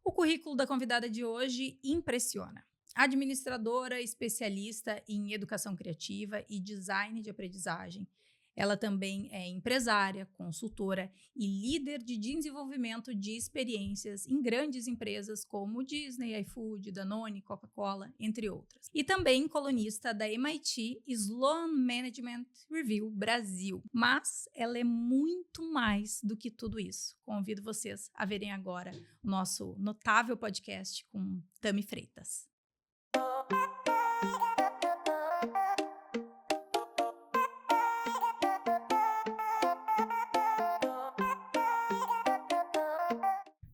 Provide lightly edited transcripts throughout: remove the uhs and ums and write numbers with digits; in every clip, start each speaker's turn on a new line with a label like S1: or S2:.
S1: O currículo da convidada de hoje impressiona. Administradora especialista em educação criativa e design de aprendizagem. Ela também é empresária, consultora e líder de desenvolvimento de experiências em grandes empresas como Disney, iFood, Danone, Coca-Cola, entre outras. E também colunista da MIT Sloan Management Review Brasil. Mas ela é muito mais do que tudo isso. Convido vocês a verem agora o nosso notável podcast com Tami Freitas.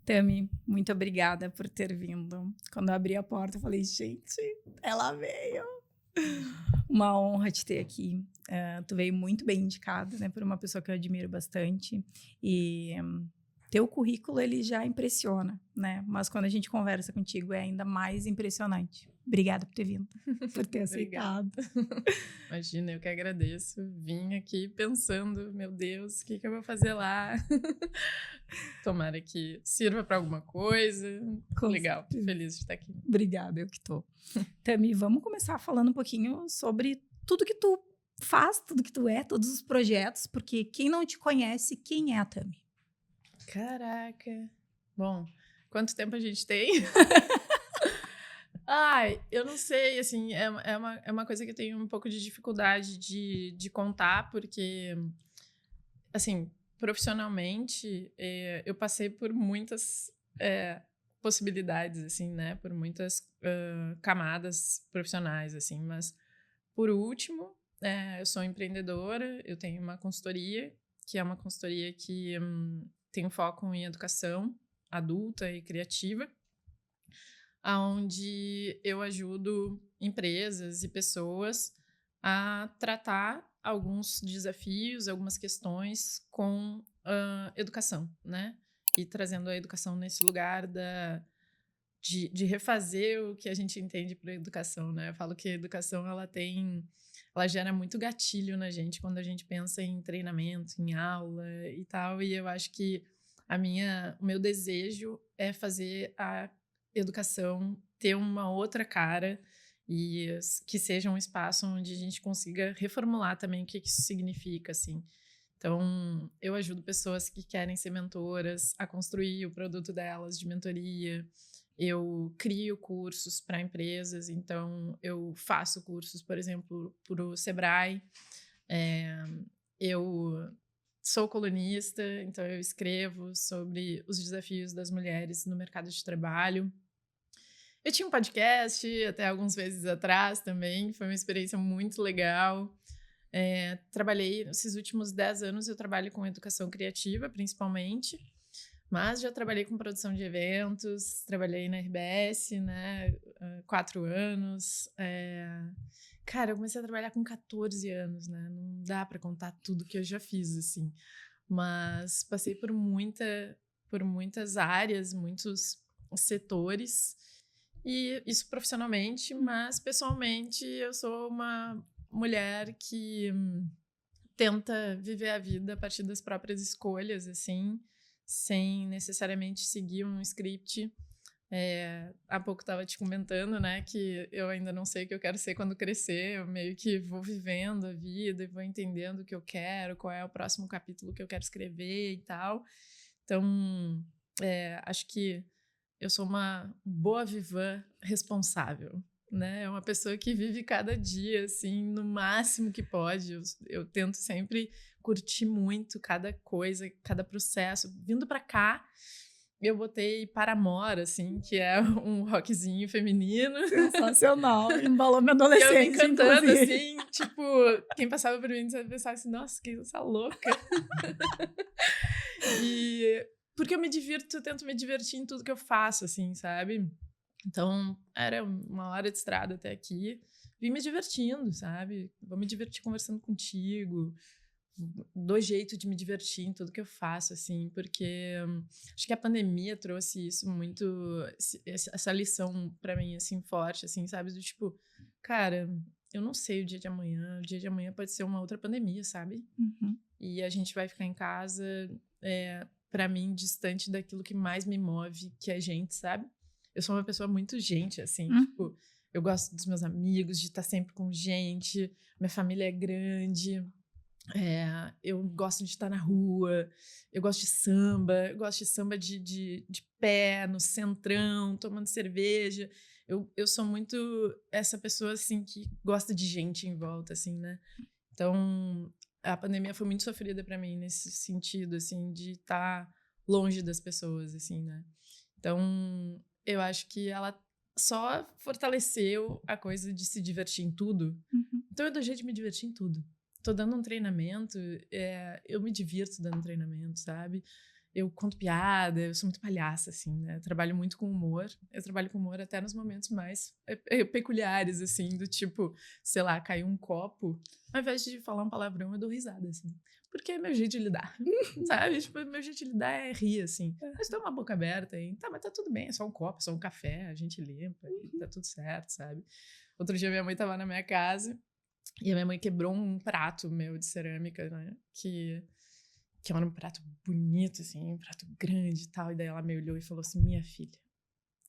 S1: Tami, muito obrigada por ter vindo. Quando eu abri a porta, eu falei, gente, ela veio. Uma honra te ter aqui. Tu veio muito bem indicada, né, por uma pessoa que eu admiro bastante. E teu currículo, ele já impressiona, né? Mas quando a gente conversa contigo, é ainda mais impressionante. Obrigada por ter vindo, por ter aceitado.
S2: Imagina, eu que agradeço. Vim aqui pensando, meu Deus, o que eu vou fazer lá? Tomara que sirva para alguma coisa. Legal, feliz de estar aqui.
S1: Obrigada, eu que tô. Tami, vamos começar falando um pouquinho sobre tudo que tu faz, tudo que tu é, todos os projetos, porque quem não te conhece, quem é a Tami?
S2: Caraca. Bom, quanto tempo a gente tem? Ai, eu não sei, assim, é uma coisa que eu tenho um pouco de dificuldade de contar, porque, assim, profissionalmente, eu passei por muitas possibilidades, assim, né? Por muitas camadas profissionais, assim, mas, por último, eu sou empreendedora, eu tenho uma consultoria, que é uma consultoria que tem foco em educação adulta e criativa, onde eu ajudo empresas e pessoas a tratar alguns desafios, algumas questões com educação, né? E trazendo a educação nesse lugar de refazer o que a gente entende por educação, né? Eu falo que a educação, ela gera muito gatilho na gente quando a gente pensa em treinamento, em aula e tal, e eu acho que o meu desejo é fazer a educação ter uma outra cara e que seja um espaço onde a gente consiga reformular também o que isso significa, assim. Então, eu ajudo pessoas que querem ser mentoras a construir o produto delas de mentoria. Eu crio cursos para empresas, então eu faço cursos, por exemplo, para o Sebrae. Eu sou colunista, então eu escrevo sobre os desafios das mulheres no mercado de trabalho. Eu tinha um podcast até alguns meses atrás também, foi uma experiência muito legal. Trabalhei, nesses últimos 10 anos, eu trabalho com educação criativa, principalmente, mas já trabalhei com produção de eventos, trabalhei na RBS, né, 4 anos. Cara, eu comecei a trabalhar com 14 anos, né, não dá para contar tudo que eu já fiz, assim, mas passei por muitas áreas, muitos setores, e isso profissionalmente, mas pessoalmente eu sou uma mulher que tenta viver a vida a partir das próprias escolhas, assim, sem necessariamente seguir um script. Há pouco estava te comentando, né, que eu ainda não sei o que eu quero ser quando crescer, eu meio que vou vivendo a vida e vou entendendo o que eu quero, qual é o próximo capítulo que eu quero escrever e tal. Então, acho que eu sou uma boa vivã responsável, né? É uma pessoa que vive cada dia, assim, no máximo que pode. Eu tento sempre curtir muito cada coisa, cada processo. Vindo pra cá, eu botei Paramore, assim, que é um rockzinho feminino.
S1: Sensacional, embalou minha
S2: E eu
S1: adolescência,
S2: vim cantando,
S1: inclusive.
S2: assim, tipo, quem passava por mim pensava assim, nossa, que essa louca. E porque eu tento me divertir em tudo que eu faço, assim, sabe? Então, era uma hora de estrada até aqui. Vim me divertindo, sabe? Vou me divertir conversando contigo. Dou jeito de me divertir em tudo que eu faço, assim, porque acho que a pandemia trouxe isso muito, essa lição pra mim, assim, forte, assim, sabe? Do tipo, cara, eu não sei o dia de amanhã pode ser uma outra pandemia, sabe?
S1: Uhum.
S2: E a gente vai ficar em casa pra mim, distante daquilo que mais me move, que é gente, sabe? Eu sou uma pessoa muito gente, assim, tipo, eu gosto dos meus amigos, de estar sempre com gente, minha família é grande, eu gosto de estar na rua, eu gosto de samba de pé, no centrão, tomando cerveja. Eu sou muito essa pessoa, assim, que gosta de gente em volta, assim, né? Então, a pandemia foi muito sofrida pra mim nesse sentido, assim, de estar longe das pessoas, assim, né? Então, eu acho que ela só fortaleceu a coisa de se divertir em tudo. Então, eu dou jeito de me divertir em tudo. Tô dando um treinamento, eu me divirto dando treinamento, sabe? Eu conto piada, eu sou muito palhaça, assim, né? Eu trabalho muito com humor. Eu trabalho com humor até nos momentos mais peculiares, assim, do tipo, sei lá, caiu um copo. Ao invés de falar um palavrão, eu dou risada, assim. Porque é meu jeito de lidar, sabe? Tipo, meu jeito de lidar é rir, assim. Mas tem uma boca aberta aí, tá, mas tá tudo bem, é só um copo, é só um café, a gente limpa, e tá tudo certo, sabe? Outro dia minha mãe tava na minha casa e a minha mãe quebrou um prato meu de cerâmica, né? Que era um prato bonito, assim, um prato grande e tal. E daí ela me olhou e falou assim: minha filha,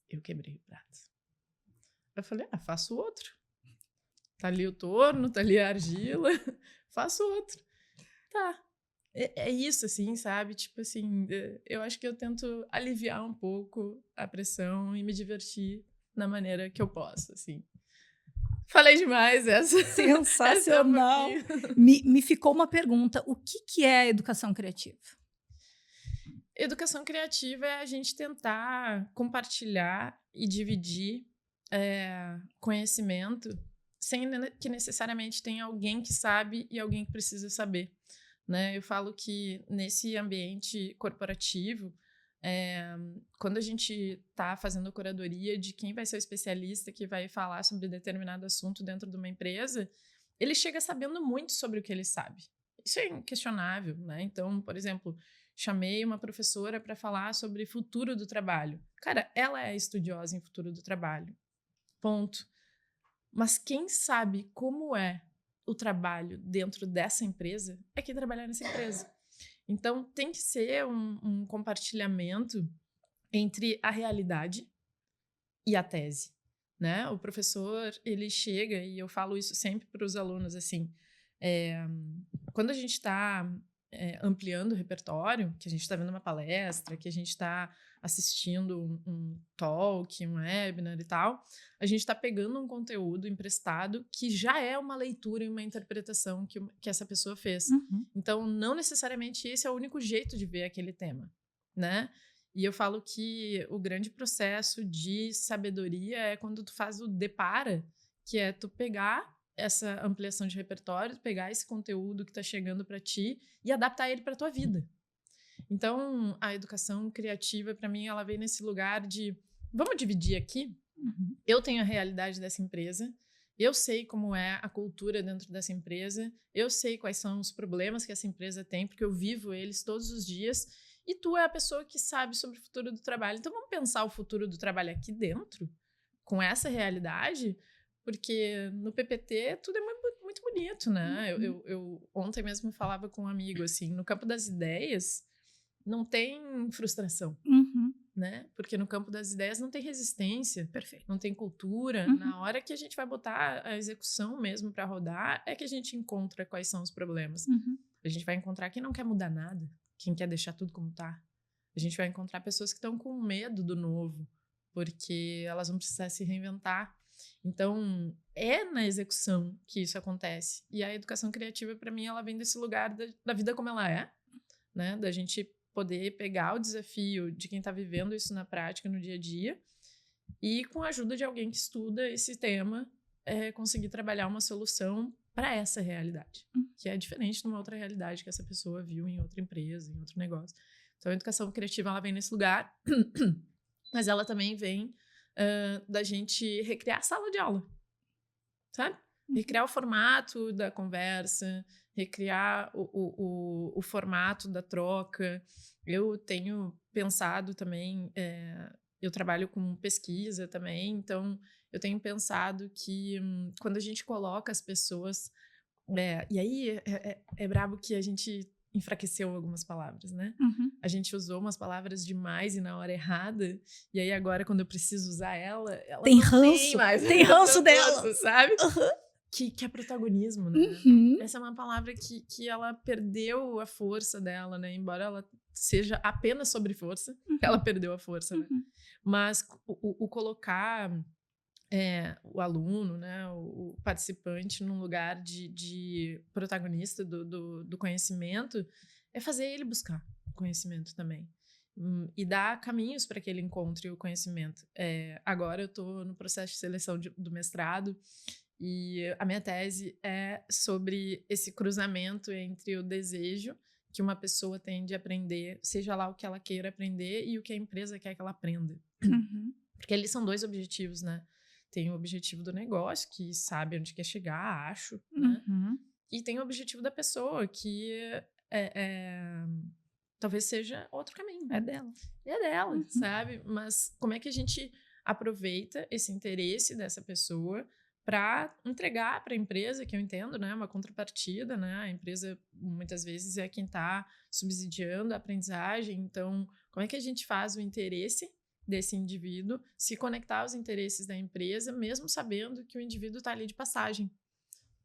S2: eu quebrei o prato. Eu falei: faço outro. Tá ali o torno, tá ali a argila, faço outro. Tá. É isso, assim, sabe? Tipo assim, eu acho que eu tento aliviar um pouco a pressão e me divertir da maneira que eu posso, assim. Falei demais essa.
S1: Sensacional.
S2: Essa é um
S1: me ficou uma pergunta. O que é a educação criativa?
S2: Educação criativa é a gente tentar compartilhar e dividir conhecimento sem que necessariamente tenha alguém que sabe e alguém que precisa saber, né? Eu falo que nesse ambiente corporativo, quando a gente está fazendo curadoria de quem vai ser o especialista que vai falar sobre determinado assunto dentro de uma empresa, ele chega sabendo muito sobre o que ele sabe. Isso é inquestionável, né? Então, por exemplo, chamei uma professora para falar sobre futuro do trabalho. Cara, ela é estudiosa em futuro do trabalho. Ponto. Mas quem sabe como é o trabalho dentro dessa empresa é quem trabalha nessa empresa. Então, tem que ser um compartilhamento entre a realidade e a tese, né? O professor, ele chega, e eu falo isso sempre para os alunos, assim, quando a gente está ampliando o repertório, que a gente está vendo uma palestra, que a gente está assistindo um talk, um webinar e tal, a gente está pegando um conteúdo emprestado que já é uma leitura e uma interpretação que essa pessoa fez. Então, não necessariamente esse é o único jeito de ver aquele tema, né? E eu falo que o grande processo de sabedoria é quando tu faz o depara, que é tu pegar essa ampliação de repertório, pegar esse conteúdo que está chegando para ti e adaptar ele para tua vida. Então, a educação criativa, para mim, ela vem nesse lugar de vamos dividir aqui? Eu tenho a realidade dessa empresa, eu sei como é a cultura dentro dessa empresa, eu sei quais são os problemas que essa empresa tem, porque eu vivo eles todos os dias, e tu é a pessoa que sabe sobre o futuro do trabalho. Então, vamos pensar o futuro do trabalho aqui dentro, com essa realidade, porque no PPT tudo é muito bonito, né? Eu ontem mesmo falava com um amigo, assim, no campo das ideias não tem frustração, né? Porque no campo das ideias não tem resistência,
S1: Perfeito.
S2: não tem cultura. Na hora que a gente vai botar a execução mesmo para rodar, é que a gente encontra quais são os problemas. A gente vai encontrar quem não quer mudar nada, quem quer deixar tudo como tá. A gente vai encontrar pessoas que estão com medo do novo, porque elas vão precisar se reinventar. Então, é na execução que isso acontece. E a educação criativa, para mim, ela vem desse lugar da vida como ela é, né? Da gente poder pegar o desafio de quem está vivendo isso na prática, no dia a dia, e com a ajuda de alguém que estuda esse tema, conseguir trabalhar uma solução para essa realidade, que é diferente de uma outra realidade que essa pessoa viu em outra empresa, em outro negócio. Então, a educação criativa, ela vem nesse lugar, mas ela também vem da gente recriar a sala de aula, sabe? Recriar o formato da conversa, recriar o formato da troca. Eu tenho pensado também, eu trabalho com pesquisa também, então eu tenho pensado que quando a gente coloca as pessoas... e aí é brabo que a gente enfraqueceu algumas palavras, né?
S1: Uhum.
S2: A gente usou umas palavras demais e na hora errada, e aí agora quando eu preciso usar ela
S1: Tem
S2: não
S1: ranço,
S2: tem mais
S1: tem ranço dela.
S2: força, sabe?
S1: Uhum.
S2: Que é protagonismo, né?
S1: Uhum.
S2: Essa é uma palavra que ela perdeu a força dela, né? Embora ela seja apenas sobre força, ela perdeu a força, né?
S1: Uhum.
S2: Mas o colocar o aluno, né, o participante num lugar de protagonista do conhecimento é fazer ele buscar o conhecimento também. E dar caminhos para que ele encontre o conhecimento. Agora eu estou no processo de seleção do mestrado e a minha tese é sobre esse cruzamento entre o desejo que uma pessoa tem de aprender, seja lá o que ela queira aprender e o que a empresa quer que ela aprenda.
S1: Uhum.
S2: Porque eles são dois objetivos, né? Tem o objetivo do negócio, que sabe onde quer chegar, acho, né?
S1: Uhum.
S2: E tem o objetivo da pessoa, que talvez seja outro caminho.
S1: É dela.
S2: É dela,
S1: Uhum.
S2: sabe? Mas como é que a gente aproveita esse interesse dessa pessoa para entregar para a empresa, que eu entendo, né? Uma contrapartida, né? A empresa muitas vezes é quem está subsidiando a aprendizagem. Então, como é que a gente faz o interesse desse indivíduo se conectar aos interesses da empresa, mesmo sabendo que o indivíduo está ali de passagem?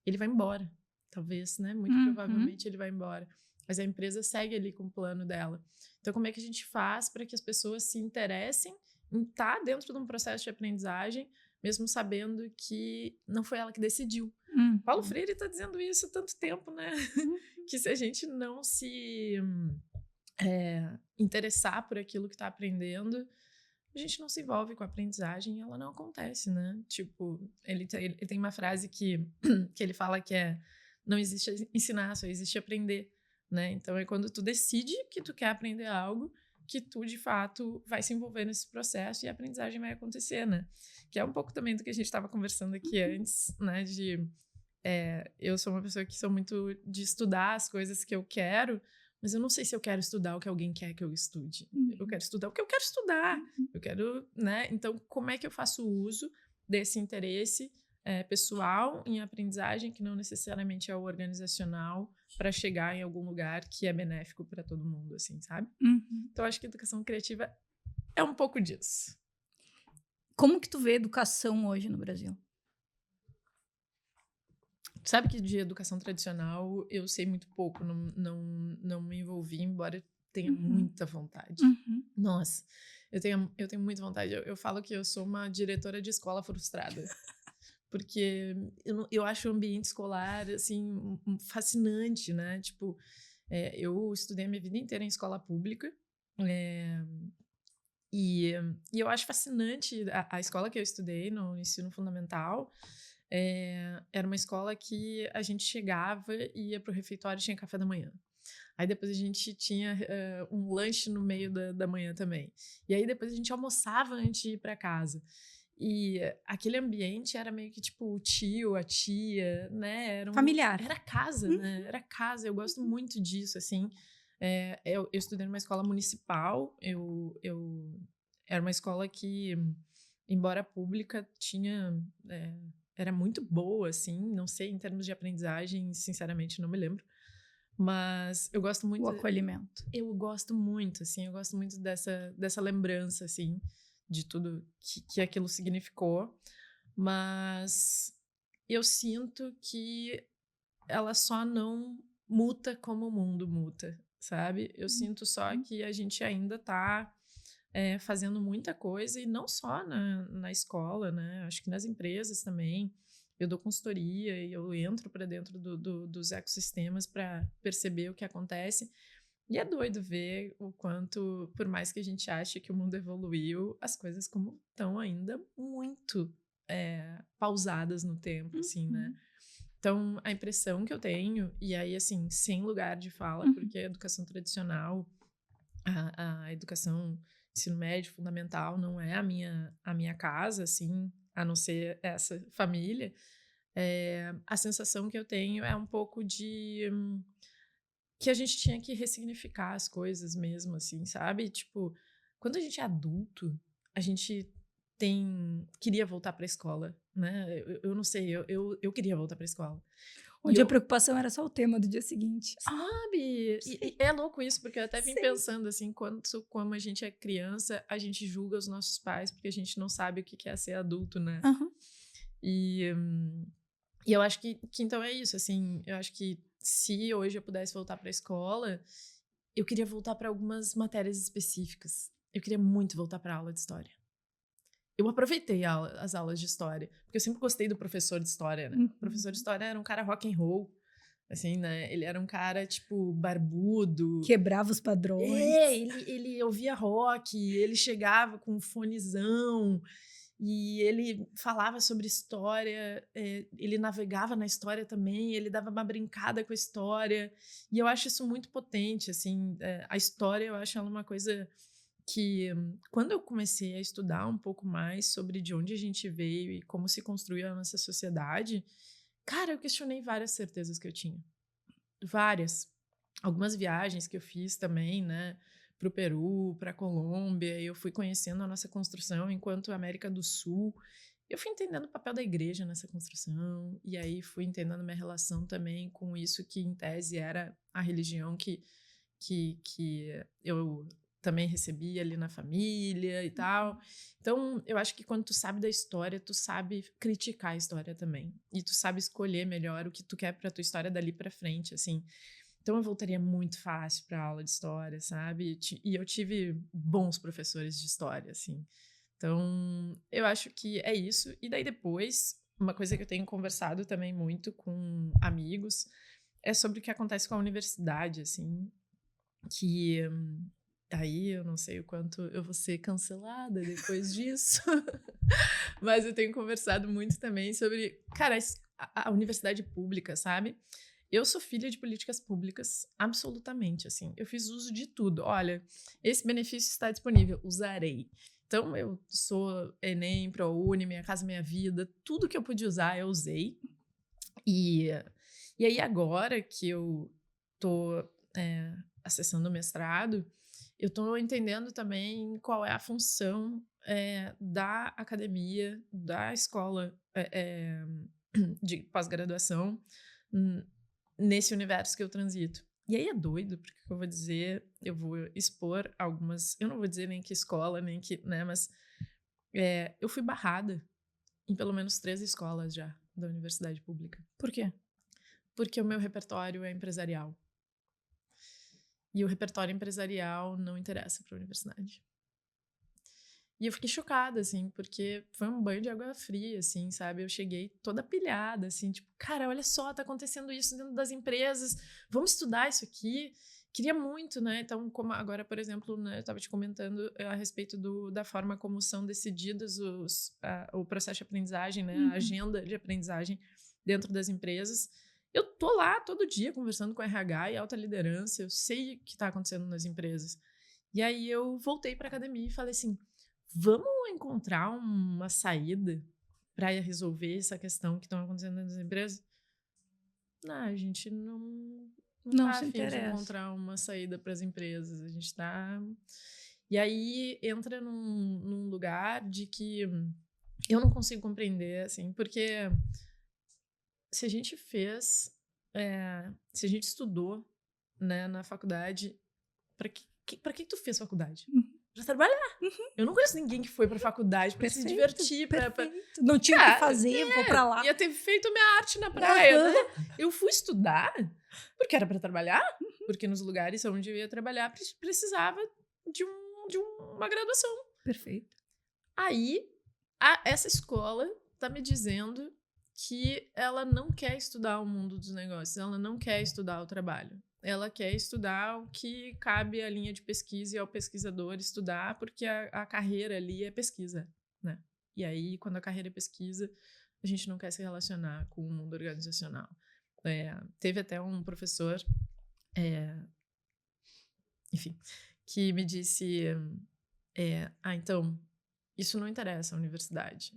S2: Ele vai embora, talvez, né? Muito provavelmente ele vai embora. Mas a empresa segue ali com o plano dela. Então, como é que a gente faz para que as pessoas se interessem em estar dentro de um processo de aprendizagem, mesmo sabendo que não foi ela que decidiu? Paulo Freire está dizendo isso há tanto tempo, né? Que se a gente não se interessar por aquilo que está aprendendo, a gente não se envolve com a aprendizagem e ela não acontece, né? Tipo, ele tem uma frase que ele fala que não existe ensinar, só existe aprender, né? Então é quando tu decide que tu quer aprender algo, que tu, de fato, vai se envolver nesse processo e a aprendizagem vai acontecer, né? Que é um pouco também do que a gente estava conversando aqui antes, né? Eu sou uma pessoa que sou muito de estudar as coisas que eu quero, mas eu não sei se eu quero estudar o que alguém quer que eu estude. Eu quero estudar o que eu quero estudar. Eu quero, né? Então, como é que eu faço uso desse interesse pessoal em aprendizagem, que não necessariamente é o organizacional, para chegar em algum lugar que é benéfico para todo mundo, assim, sabe? Então, acho que a educação criativa é um pouco disso.
S1: Como que tu vê educação hoje no Brasil?
S2: Sabe que de educação tradicional eu sei muito pouco, não me envolvi, embora eu tenha muita vontade. Nossa, eu tenho muita vontade. Eu falo que eu sou uma diretora de escola frustrada. Porque eu acho o ambiente escolar, assim, fascinante, né? Tipo, eu estudei a minha vida inteira em escola pública. E eu acho fascinante a escola que eu estudei no ensino fundamental. Era uma escola que a gente chegava e ia para o refeitório e tinha café da manhã. Aí depois a gente tinha um lanche no meio da manhã também. E aí depois a gente almoçava antes de ir para casa. E aquele ambiente era meio que tipo o tio, a tia, né?
S1: Familiar.
S2: Era casa, né? Era casa. Eu gosto muito disso, assim. Eu estudei numa escola municipal. Era uma escola que, embora pública, era muito boa, assim. Não sei, em termos de aprendizagem, sinceramente, não me lembro. Mas eu gosto muito...
S1: O acolhimento.
S2: Eu gosto muito, assim. Eu gosto muito dessa lembrança, assim, de tudo que aquilo significou. Mas eu sinto que ela só não muta como o mundo muta, sabe? Eu sinto só que a gente ainda tá fazendo muita coisa, e não só na escola, né? Acho que nas empresas também. Eu dou consultoria e eu entro para dentro dos ecossistemas para perceber o que acontece. E é doido ver o quanto, por mais que a gente ache que o mundo evoluiu, as coisas como estão ainda muito pausadas no tempo, assim, né? Então, a impressão que eu tenho, e aí, assim, sem lugar de fala, porque a educação tradicional, a educação ensino médio, fundamental, não é a minha casa, assim, a não ser essa família, a sensação que eu tenho é um pouco de que a gente tinha que ressignificar as coisas mesmo, assim, sabe? Tipo, quando a gente é adulto, a gente queria voltar para a escola, né? Eu não sei, eu queria voltar para a escola.
S1: Onde a preocupação era só o tema do dia seguinte.
S2: Sabe? E é louco isso, porque eu até vim
S1: Sim.
S2: pensando assim, como a gente é criança, a gente julga os nossos pais porque a gente não sabe o que é ser adulto, né?
S1: Aham.
S2: E eu acho que então é isso, assim, eu acho que se hoje eu pudesse voltar para a escola, eu queria voltar para algumas matérias específicas. Eu queria muito voltar para aula de história. Eu aproveitei as aulas de história, porque eu sempre gostei do professor de história, né?
S1: Uhum.
S2: O professor de história era um cara rock and roll, assim, né? Ele era um cara, tipo, barbudo.
S1: Quebrava os padrões.
S2: Ele ouvia rock, ele chegava com um fonezão e ele falava sobre história, ele navegava na história também, ele dava uma brincada com a história. E eu acho isso muito potente, assim. A história, eu acho ela uma coisa que, quando eu comecei a estudar um pouco mais sobre de onde a gente veio e como se construiu a nossa sociedade, cara, eu questionei várias certezas que eu tinha. Várias. Algumas viagens que eu fiz também, né, para o Peru, para a Colômbia, eu fui conhecendo a nossa construção enquanto América do Sul. Eu fui entendendo o papel da igreja nessa construção, e aí fui entendendo minha relação também com isso que, em tese, era a religião que eu também recebi ali na família e tal. Então, eu acho que quando tu sabe da história, tu sabe criticar a história também. E tu sabe escolher melhor o que tu quer pra tua história dali pra frente, assim. Então, eu voltaria muito fácil pra aula de história, sabe? E eu tive bons professores de história, assim. Então, eu acho que é isso. E daí depois, uma coisa que eu tenho conversado também muito com amigos é sobre o que acontece com a universidade, assim, que aí eu não sei o quanto eu vou ser cancelada depois disso, mas eu tenho conversado muito também sobre, cara, a universidade pública, sabe? Eu sou filha de políticas públicas, absolutamente, assim. Eu fiz uso de tudo. Olha, esse benefício está disponível, usarei. Então, eu sou Enem, ProUni, Minha Casa Minha Vida, tudo que eu pude usar, eu usei. E aí, agora que eu tô acessando o mestrado, eu tô entendendo também qual é a função da academia, da escola de pós-graduação nesse universo que eu transito. E aí é doido, porque eu vou dizer, eu vou expor algumas, eu não vou dizer nem que escola, nem que, né, mas eu fui barrada em pelo menos 3 escolas já da universidade pública.
S1: Por quê?
S2: Porque o meu repertório é empresarial. E o repertório empresarial não interessa para a universidade. E eu fiquei chocada, assim, porque foi um banho de água fria, assim, sabe? Eu cheguei toda pilhada, assim, tipo, cara, olha só, tá acontecendo isso dentro das empresas, vamos estudar isso aqui. Queria muito, né? Então, como agora, por exemplo, né, eu estava te comentando a respeito da forma como são decididos o processo de aprendizagem, né? A agenda de aprendizagem dentro das empresas. Eu tô lá todo dia conversando com RH e alta liderança, eu sei o que está acontecendo nas empresas. E aí eu voltei para a academia e falei assim, vamos encontrar uma saída para resolver essa questão que estão acontecendo nas empresas? Não, a gente não
S1: Não
S2: tá
S1: se
S2: a fim de
S1: interessa.
S2: encontrar uma saída para as empresas. A gente tá... E aí entra num lugar de que eu não consigo compreender, assim, porque se a gente fez, se a gente estudou, né, na faculdade, para que tu fez faculdade? Pra trabalhar. Eu não conheço ninguém que foi pra faculdade pra se divertir.
S1: Perfeito. Não tinha o que fazer, vou pra lá.
S2: Ia ter feito minha arte na praia, né? Eu fui estudar porque era pra trabalhar, porque nos lugares onde eu ia trabalhar precisava de uma graduação.
S1: Perfeito.
S2: Aí, essa escola tá me dizendo que ela não quer estudar o mundo dos negócios, ela não quer estudar o trabalho. Ela quer estudar o que cabe à linha de pesquisa e ao pesquisador estudar, porque a carreira ali é pesquisa, né? E aí, quando a carreira é pesquisa, a gente não quer se relacionar com o mundo organizacional. Teve até um professor, enfim, que me disse, então, isso não interessa à universidade.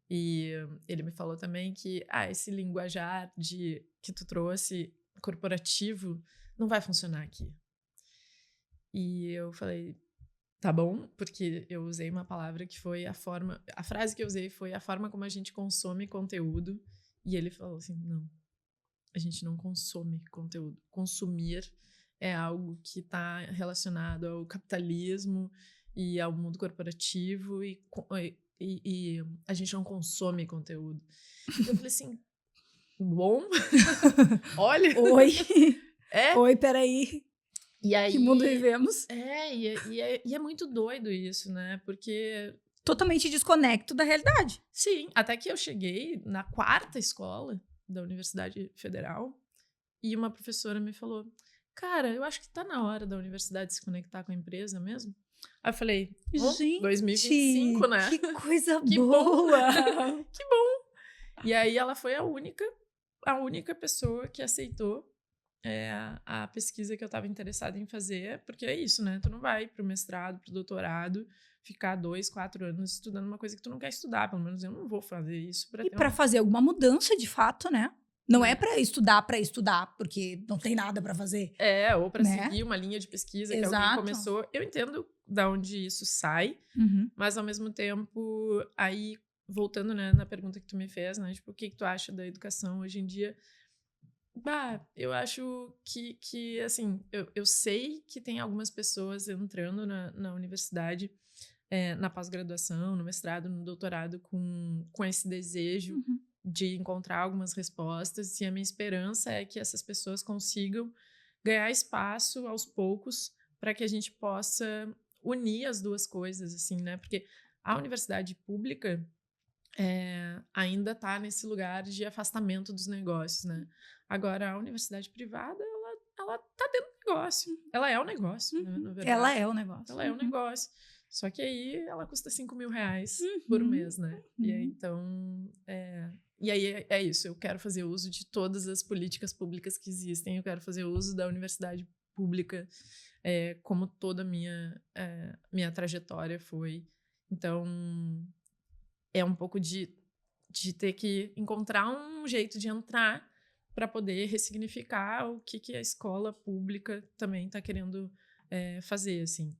S2: E ele me falou também que esse linguajar que tu trouxe, corporativo, não vai funcionar aqui. E eu falei, tá bom, porque eu usei uma palavra que foi a frase que eu usei foi a forma como a gente consome conteúdo. E ele falou assim, não, a gente não consome conteúdo. Consumir é algo que está relacionado ao capitalismo e ao mundo corporativo e a gente não consome conteúdo. Então eu falei assim, bom, olha...
S1: Oi,
S2: É.
S1: oi, peraí,
S2: E aí,
S1: que mundo vivemos?
S2: E é muito doido isso, né? Porque,
S1: Totalmente desconecto da realidade.
S2: sim, até que eu cheguei na 4ª escola da Universidade Federal e uma professora me falou, cara, eu acho que tá na hora da universidade se conectar com a empresa mesmo. Aí eu falei,
S1: Gente,
S2: 2025, né?
S1: que coisa
S2: Que bom.
S1: boa!
S2: Que bom! E aí ela foi a única pessoa que aceitou a pesquisa que eu estava interessada em fazer, porque é isso, né? Tu não vai pro mestrado, pro doutorado, ficar 2, 4 anos estudando uma coisa que tu não quer estudar. Pelo menos eu não vou fazer isso
S1: E para fazer alguma mudança, de fato, né? Não é para estudar, porque não tem nada para fazer.
S2: Ou para
S1: né?
S2: seguir uma linha de pesquisa que
S1: Exato.
S2: alguém começou. Eu entendo da onde isso sai, mas ao mesmo tempo, aí, voltando, né, na pergunta que tu me fez, né? Tipo, o que tu acha da educação hoje em dia? Eu acho que assim, eu sei que tem algumas pessoas entrando na universidade, na pós-graduação, no mestrado, no doutorado, com esse desejo de encontrar algumas respostas, e a minha esperança é que essas pessoas consigam ganhar espaço aos poucos para que a gente possa unir as duas coisas, assim, né? Porque a universidade pública ainda está nesse lugar de afastamento dos negócios, né? Agora, a universidade privada, ela tá dentro do negócio. Ela é o negócio, né, na verdade.
S1: Ela é o negócio.
S2: Ela é o negócio. Só que aí ela custa R$5.000 por mês, né? E aí, então... E aí é isso. Eu quero fazer uso de todas as políticas públicas que existem. Eu quero fazer uso da universidade pública, como toda a minha trajetória foi. Então... é um pouco de ter que encontrar um jeito de entrar para poder ressignificar o que a escola pública também está querendo fazer, assim.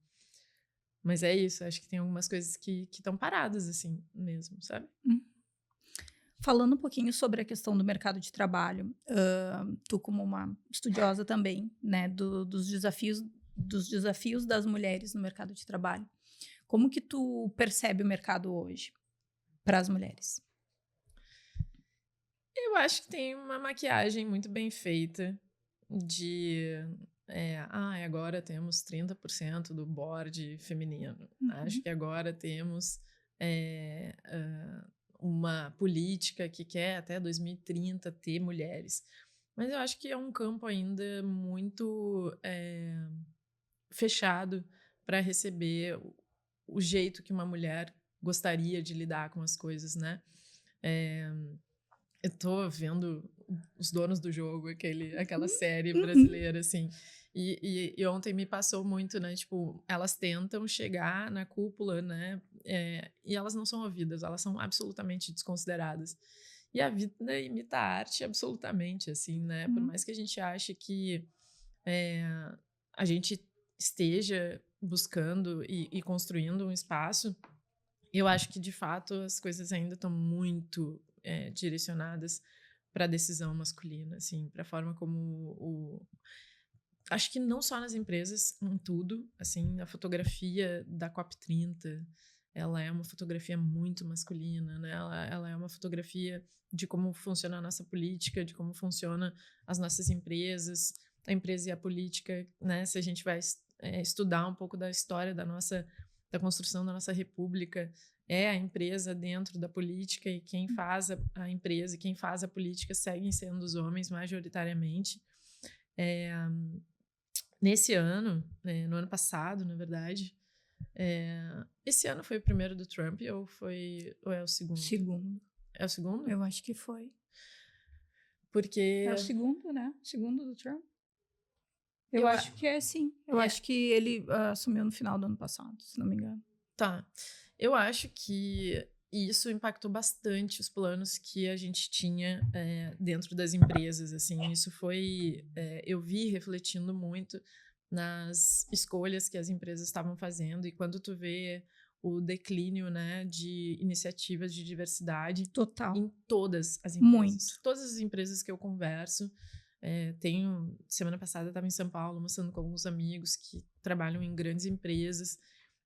S2: Mas é isso, acho que tem algumas coisas que estão paradas, assim, mesmo, sabe?
S1: Falando um pouquinho sobre a questão do mercado de trabalho, tu como uma estudiosa também, né, dos desafios das mulheres no mercado de trabalho, como que tu percebe o mercado hoje para as mulheres?
S2: Eu acho que tem uma maquiagem muito bem feita de... agora temos 30% do board feminino. Acho que agora temos uma política que quer até 2030 ter mulheres. Mas eu acho que é um campo ainda muito fechado para receber o jeito que uma mulher gostaria de lidar com as coisas, né? Eu tô vendo Os Donos do Jogo, aquela série brasileira, assim. E ontem me passou muito, né? Tipo, elas tentam chegar na cúpula, né? E elas não são ouvidas, elas são absolutamente desconsideradas. E a vida imita a arte absolutamente, assim, né? Por mais que a gente ache que a gente esteja buscando e construindo um espaço, eu acho que, de fato, as coisas ainda estão muito direcionadas para a decisão masculina, assim, para a forma como acho que não só nas empresas, em tudo, assim, a fotografia da COP30, ela é uma fotografia muito masculina, né? Ela é uma fotografia de como funciona a nossa política, de como funciona as nossas empresas, a empresa e a política, né? Se a gente vai estudar um pouco da história da construção da nossa república, é a empresa dentro da política, e quem faz a empresa e quem faz a política seguem sendo os homens majoritariamente. Nesse ano, no ano passado, na verdade, esse ano foi o primeiro do Trump ou é o segundo?
S1: Segundo.
S2: É o segundo?
S1: Eu acho que foi.
S2: Porque...
S1: É o segundo, né? Segundo do Trump. Eu acho que é, sim. Eu acho que ele assumiu no final do ano passado, se não me engano.
S2: Tá. Eu acho que isso impactou bastante os planos que a gente tinha dentro das empresas, assim. Isso foi... eu vi refletindo muito nas escolhas que as empresas estavam fazendo, e quando tu vê o declínio, né, de iniciativas de diversidade
S1: Total.
S2: em todas as empresas.
S1: Muito.
S2: Todas as empresas que eu converso. Semana passada eu estava em São Paulo mostrando com alguns amigos que trabalham em grandes empresas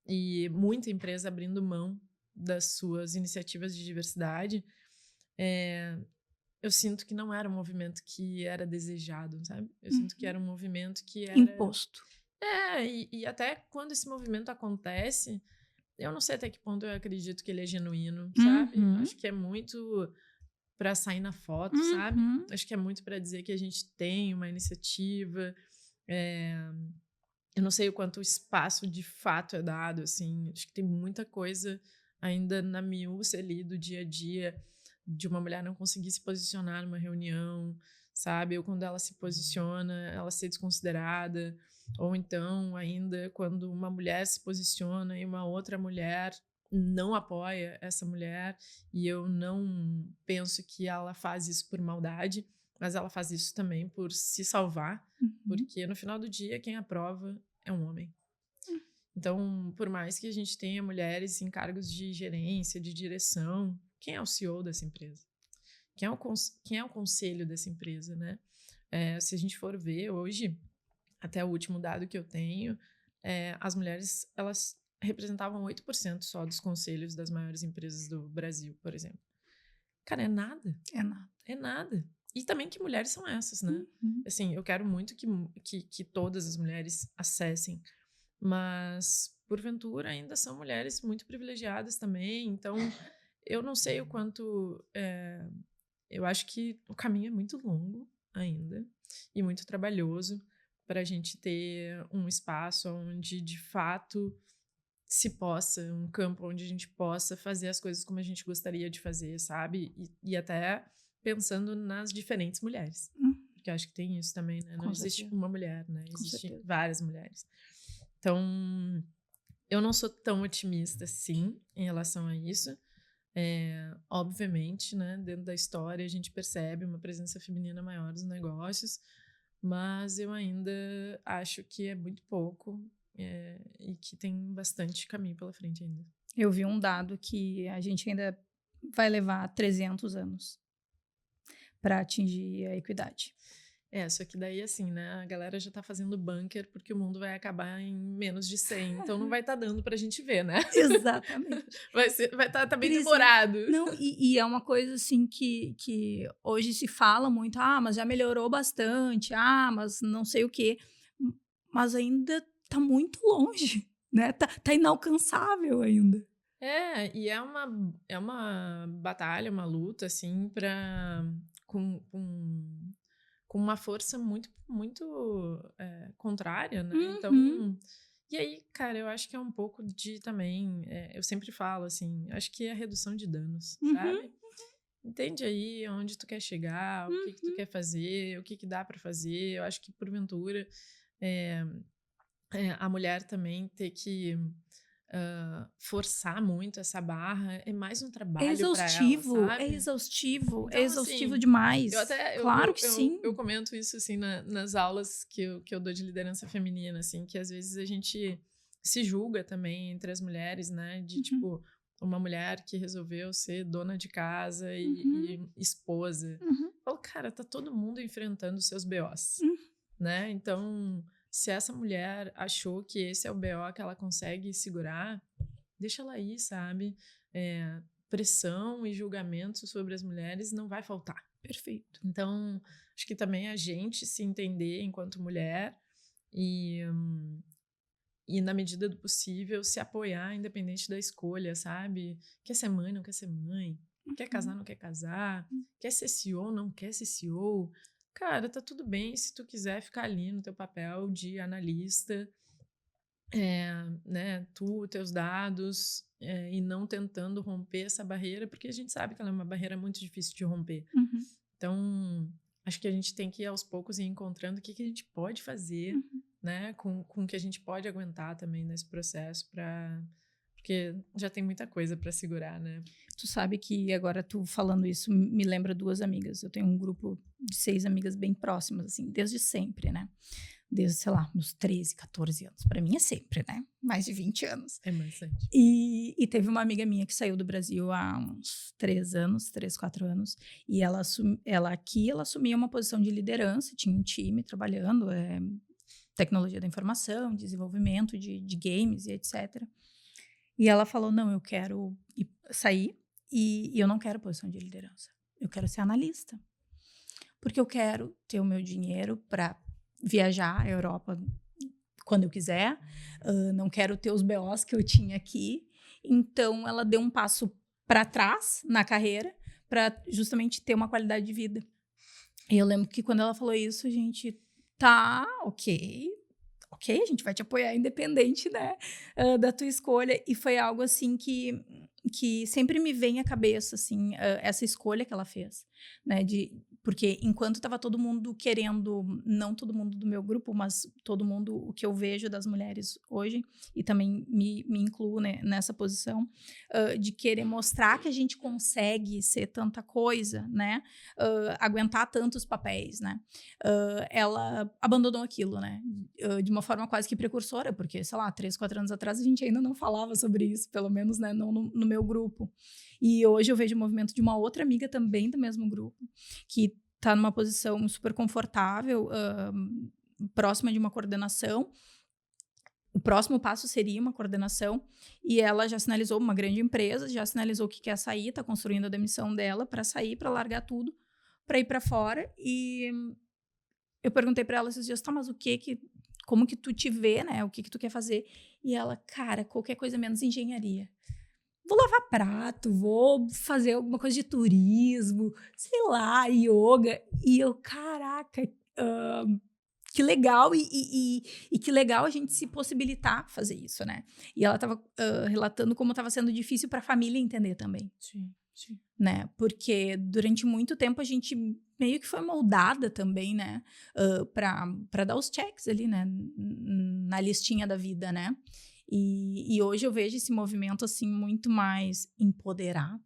S2: e muita empresa abrindo mão das suas iniciativas de diversidade. Eu sinto que não era um movimento que era desejado, sabe? Eu sinto que era um movimento que era...
S1: Imposto.
S2: E até quando esse movimento acontece, eu não sei até que ponto eu acredito que ele é genuíno, sabe? Acho que é muito para sair na foto, sabe? Acho que é muito para dizer que a gente tem uma iniciativa. Eu não sei o quanto espaço de fato é dado, assim. Acho que tem muita coisa ainda na miúça ali do dia a dia de uma mulher não conseguir se posicionar numa reunião, sabe? Ou quando ela se posiciona, ela ser desconsiderada. Ou então, ainda, quando uma mulher se posiciona e uma outra mulher não apoia essa mulher, e eu não penso que ela faz isso por maldade, mas ela faz isso também por se salvar, porque no final do dia quem aprova é um homem. Então, por mais que a gente tenha mulheres em cargos de gerência, de direção, quem é o CEO dessa empresa? Quem é o conselho dessa empresa, né? Se a gente for ver hoje, até o último dado que eu tenho, as mulheres, elas representavam 8% só dos conselhos das maiores empresas do Brasil, por exemplo. Cara, é nada. É nada. E também que mulheres são essas, né? Assim, eu quero muito que todas as mulheres acessem, mas, porventura, ainda são mulheres muito privilegiadas também. Então, eu não sei o quanto... eu acho que o caminho é muito longo ainda e muito trabalhoso para a gente ter um espaço onde, de fato, se possa, um campo onde a gente possa fazer as coisas como a gente gostaria de fazer, sabe? E até pensando nas diferentes mulheres. Porque eu acho que tem isso também, né? Não existe uma mulher, né? Existem várias mulheres. Então, eu não sou tão otimista, sim, em relação a isso. Obviamente, né? Dentro da história, a gente percebe uma presença feminina maior nos negócios, mas eu ainda acho que é muito pouco e que tem bastante caminho pela frente ainda.
S1: Eu vi um dado que a gente ainda vai levar 300 anos para atingir a equidade.
S2: Só que daí, assim, né? A galera já tá fazendo bunker porque o mundo vai acabar em menos de 100. Então, não vai estar dando pra gente ver, né?
S1: Exatamente.
S2: Vai estar tá bem demorado.
S1: Não, e é uma coisa, assim, que hoje se fala muito. Mas já melhorou bastante. Mas não sei o quê. Mas ainda tá muito longe, né? Tá inalcançável ainda.
S2: E é uma batalha, uma luta, assim, com uma força muito, muito contrária, né? Então, e aí, cara, eu acho que é um pouco de também, eu sempre falo, assim, acho que é a redução de danos, sabe? Entende aí onde tu quer chegar, o que tu quer fazer, o que dá para fazer. Eu acho que, porventura, a mulher também ter que forçar muito essa barra é mais um trabalho para ela, sabe?
S1: É exaustivo,
S2: então,
S1: é exaustivo
S2: assim,
S1: demais.
S2: Claro
S1: que sim.
S2: Eu comento isso, assim, nas aulas que eu dou de liderança feminina, assim, que às vezes a gente se julga também entre as mulheres, né? De, tipo, uma mulher que resolveu ser dona de casa e esposa. Falo, cara, tá todo mundo enfrentando seus BOs, né? Então, se essa mulher achou que esse é o BO que ela consegue segurar, deixa ela aí, sabe? Pressão e julgamento sobre as mulheres não vai faltar.
S1: Perfeito.
S2: Então, acho que também a gente se entender enquanto mulher e na medida do possível, se apoiar independente da escolha, sabe? Quer ser mãe, não quer ser mãe. Quer casar, não quer casar. Quer ser CEO, não quer ser CEO. Cara, tá tudo bem se tu quiser ficar ali no teu papel de analista, né, teus dados, e não tentando romper essa barreira, porque a gente sabe que ela é uma barreira muito difícil de romper. Então, acho que a gente tem que ir aos poucos ir encontrando o que a gente pode fazer, né, com o que a gente pode aguentar também nesse processo, porque já tem muita coisa para segurar, né?
S1: Tu sabe que agora tu falando isso me lembra 2 amigas. Eu tenho um grupo de 6 amigas bem próximas, assim, desde sempre, né? desde, sei lá, meus 13, 14 anos. Para mim é sempre, né? Mais de 20 anos.
S2: É bastante.
S1: E teve uma amiga minha que saiu do Brasil há uns 3 anos, 3, 4 anos, e ela aqui assumia uma posição de liderança, tinha um time trabalhando, tecnologia da informação, desenvolvimento de games e etc. E ela falou, não, eu quero sair e eu não quero posição de liderança. Eu quero ser analista. Porque eu quero ter o meu dinheiro para viajar à Europa quando eu quiser. Não quero ter os BOs que eu tinha aqui. Então, ela deu um passo para trás na carreira para justamente ter uma qualidade de vida. E eu lembro que quando ela falou isso, a gente, tá, ok, a gente vai te apoiar independente, né, da tua escolha. E foi algo, assim, que sempre me vem à cabeça, assim, essa escolha que ela fez, né, porque enquanto estava todo mundo querendo, não todo mundo do meu grupo, mas todo mundo, o que eu vejo das mulheres hoje, e também me incluo, né, nessa posição, de querer mostrar que a gente consegue ser tanta coisa, né, aguentar tantos papéis, né, ela abandonou aquilo, né, de uma forma quase que precursora, porque, sei lá, 3, 4 anos atrás a gente ainda não falava sobre isso, pelo menos, né, não no meu grupo. E hoje eu vejo o movimento de uma outra amiga também do mesmo grupo, que está numa posição super confortável, próxima de uma coordenação. O próximo passo seria uma coordenação, e ela já sinalizou, uma grande empresa, já sinalizou que quer sair, está construindo a demissão dela para sair, para largar tudo, para ir para fora. E eu perguntei para ela esses dias, tá, mas como que tu te vê, né? O que tu quer fazer? E ela, cara, qualquer coisa menos engenharia. Vou lavar prato, vou fazer alguma coisa de turismo, sei lá, yoga. E eu, caraca, que legal, e que legal a gente se possibilitar fazer isso, né? E ela estava relatando como estava sendo difícil para a família entender também.
S2: Sim.
S1: Né? Porque durante muito tempo a gente meio que foi moldada também, né? Para dar os checks ali, né? Na listinha da vida, né? E hoje eu vejo esse movimento, assim, muito mais empoderado.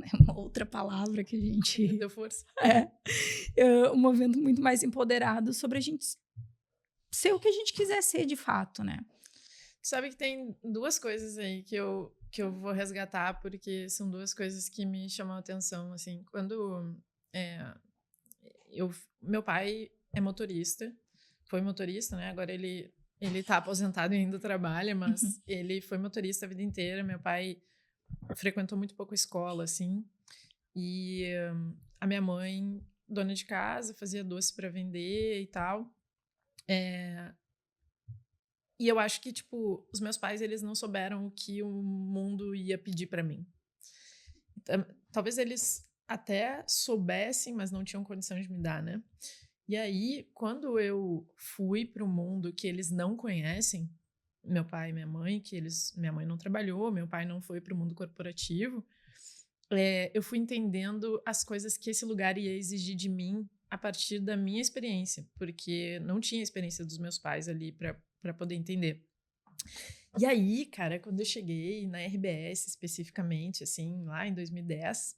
S1: É uma outra palavra que a gente...
S2: Deu força.
S1: Um movimento muito mais empoderado sobre a gente ser o que a gente quiser ser de fato, né?
S2: Sabe que tem 2 coisas aí que eu vou resgatar, porque são 2 coisas que me chamam a atenção, assim. Quando meu pai é motorista, foi motorista, né? Agora ele tá aposentado e ainda trabalha, mas ele foi motorista a vida inteira. Meu pai frequentou muito pouco a escola, assim. E a minha mãe, dona de casa, fazia doce para vender e tal. E eu acho que, tipo, os meus pais, eles não souberam o que o mundo ia pedir para mim. Talvez eles até soubessem, mas não tinham condição de me dar, né? E aí, quando eu fui para o mundo que eles não conhecem, meu pai e minha mãe, minha mãe não trabalhou, meu pai não foi para o mundo corporativo, eu fui entendendo as coisas que esse lugar ia exigir de mim a partir da minha experiência, porque não tinha experiência dos meus pais ali para poder entender. E aí, cara, quando eu cheguei na RBS especificamente, assim, lá em 2010,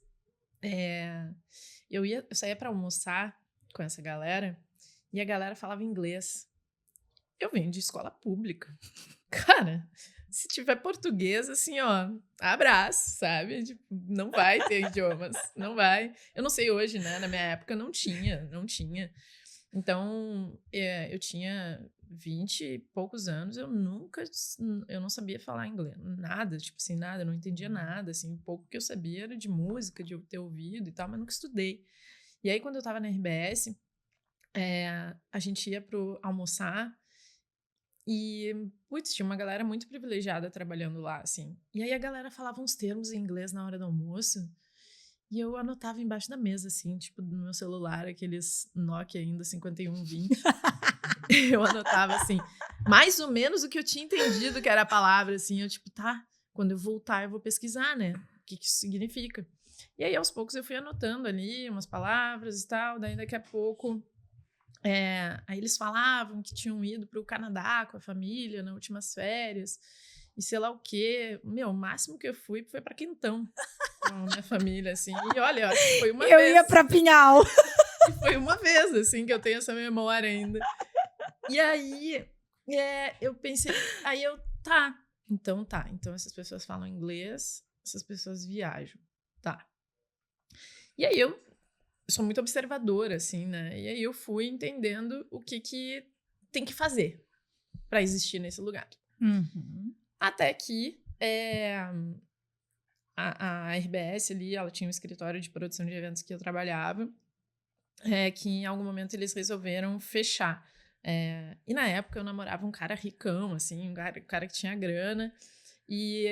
S2: eu saía para almoçar com essa galera e a galera falava inglês. Eu venho de escola pública. Cara, se tiver português, assim, ó, abraço, sabe? Tipo, não vai ter idiomas, não vai. Eu não sei hoje, né? Na minha época não tinha. Então, eu tinha 20 e poucos anos, eu não sabia falar inglês, nada, tipo assim, nada, eu não entendia nada, assim, o pouco que eu sabia era de música, de eu ter ouvido e tal, mas nunca estudei. E aí, quando eu tava na RBS, a gente ia pro almoçar e, putz, tinha uma galera muito privilegiada trabalhando lá, assim. E aí a galera falava uns termos em inglês na hora do almoço e eu anotava embaixo da mesa, assim, tipo, no meu celular, aqueles Nokia ainda 5120. Eu anotava, assim, mais ou menos o que eu tinha entendido que era a palavra, assim. Eu, tipo, tá, quando eu voltar eu vou pesquisar, né? O que isso significa. E aí, aos poucos, eu fui anotando ali umas palavras e tal. Daí, daqui a pouco, aí eles falavam que tinham ido para o Canadá com a família nas últimas férias. E sei lá o quê. O máximo que eu fui foi para Quintão com a minha família, assim. E olha, acho que foi uma vez.
S1: Eu ia para Pinhal.
S2: E foi uma vez, assim, que eu tenho essa memória ainda. E aí, eu pensei, então essas pessoas falam inglês, essas pessoas viajam, tá. E aí eu sou muito observadora, assim, né, e aí eu fui entendendo o que tem que fazer para existir nesse lugar.
S1: Uhum.
S2: Até que a RBS ali, ela tinha um escritório de produção de eventos que eu trabalhava, que em algum momento eles resolveram fechar. E na época eu namorava um cara ricão, assim, um cara que tinha grana, e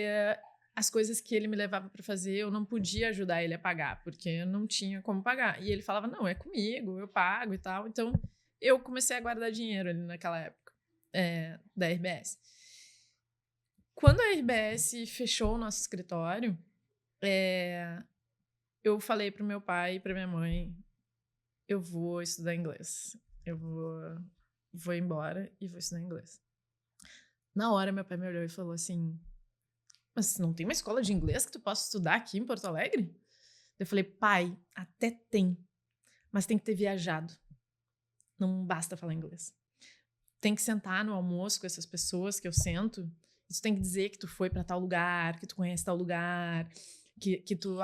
S2: as coisas que ele me levava para fazer eu não podia ajudar ele a pagar, porque eu não tinha como pagar. E ele falava, não, é comigo, eu pago e tal. Então eu comecei a guardar dinheiro ali naquela época, da RBS. Quando a RBS fechou o nosso escritório, eu falei pro meu pai e pra minha mãe, eu vou estudar inglês. Eu vou embora e vou estudar inglês. Na hora, meu pai me olhou e falou assim, mas não tem uma escola de inglês que tu possa estudar aqui em Porto Alegre? Eu falei, pai, até tem, mas tem que ter viajado. Não basta falar inglês. Tem que sentar no almoço com essas pessoas que eu sento, e tu tem que dizer que tu foi pra tal lugar, que tu conhece tal lugar, que tu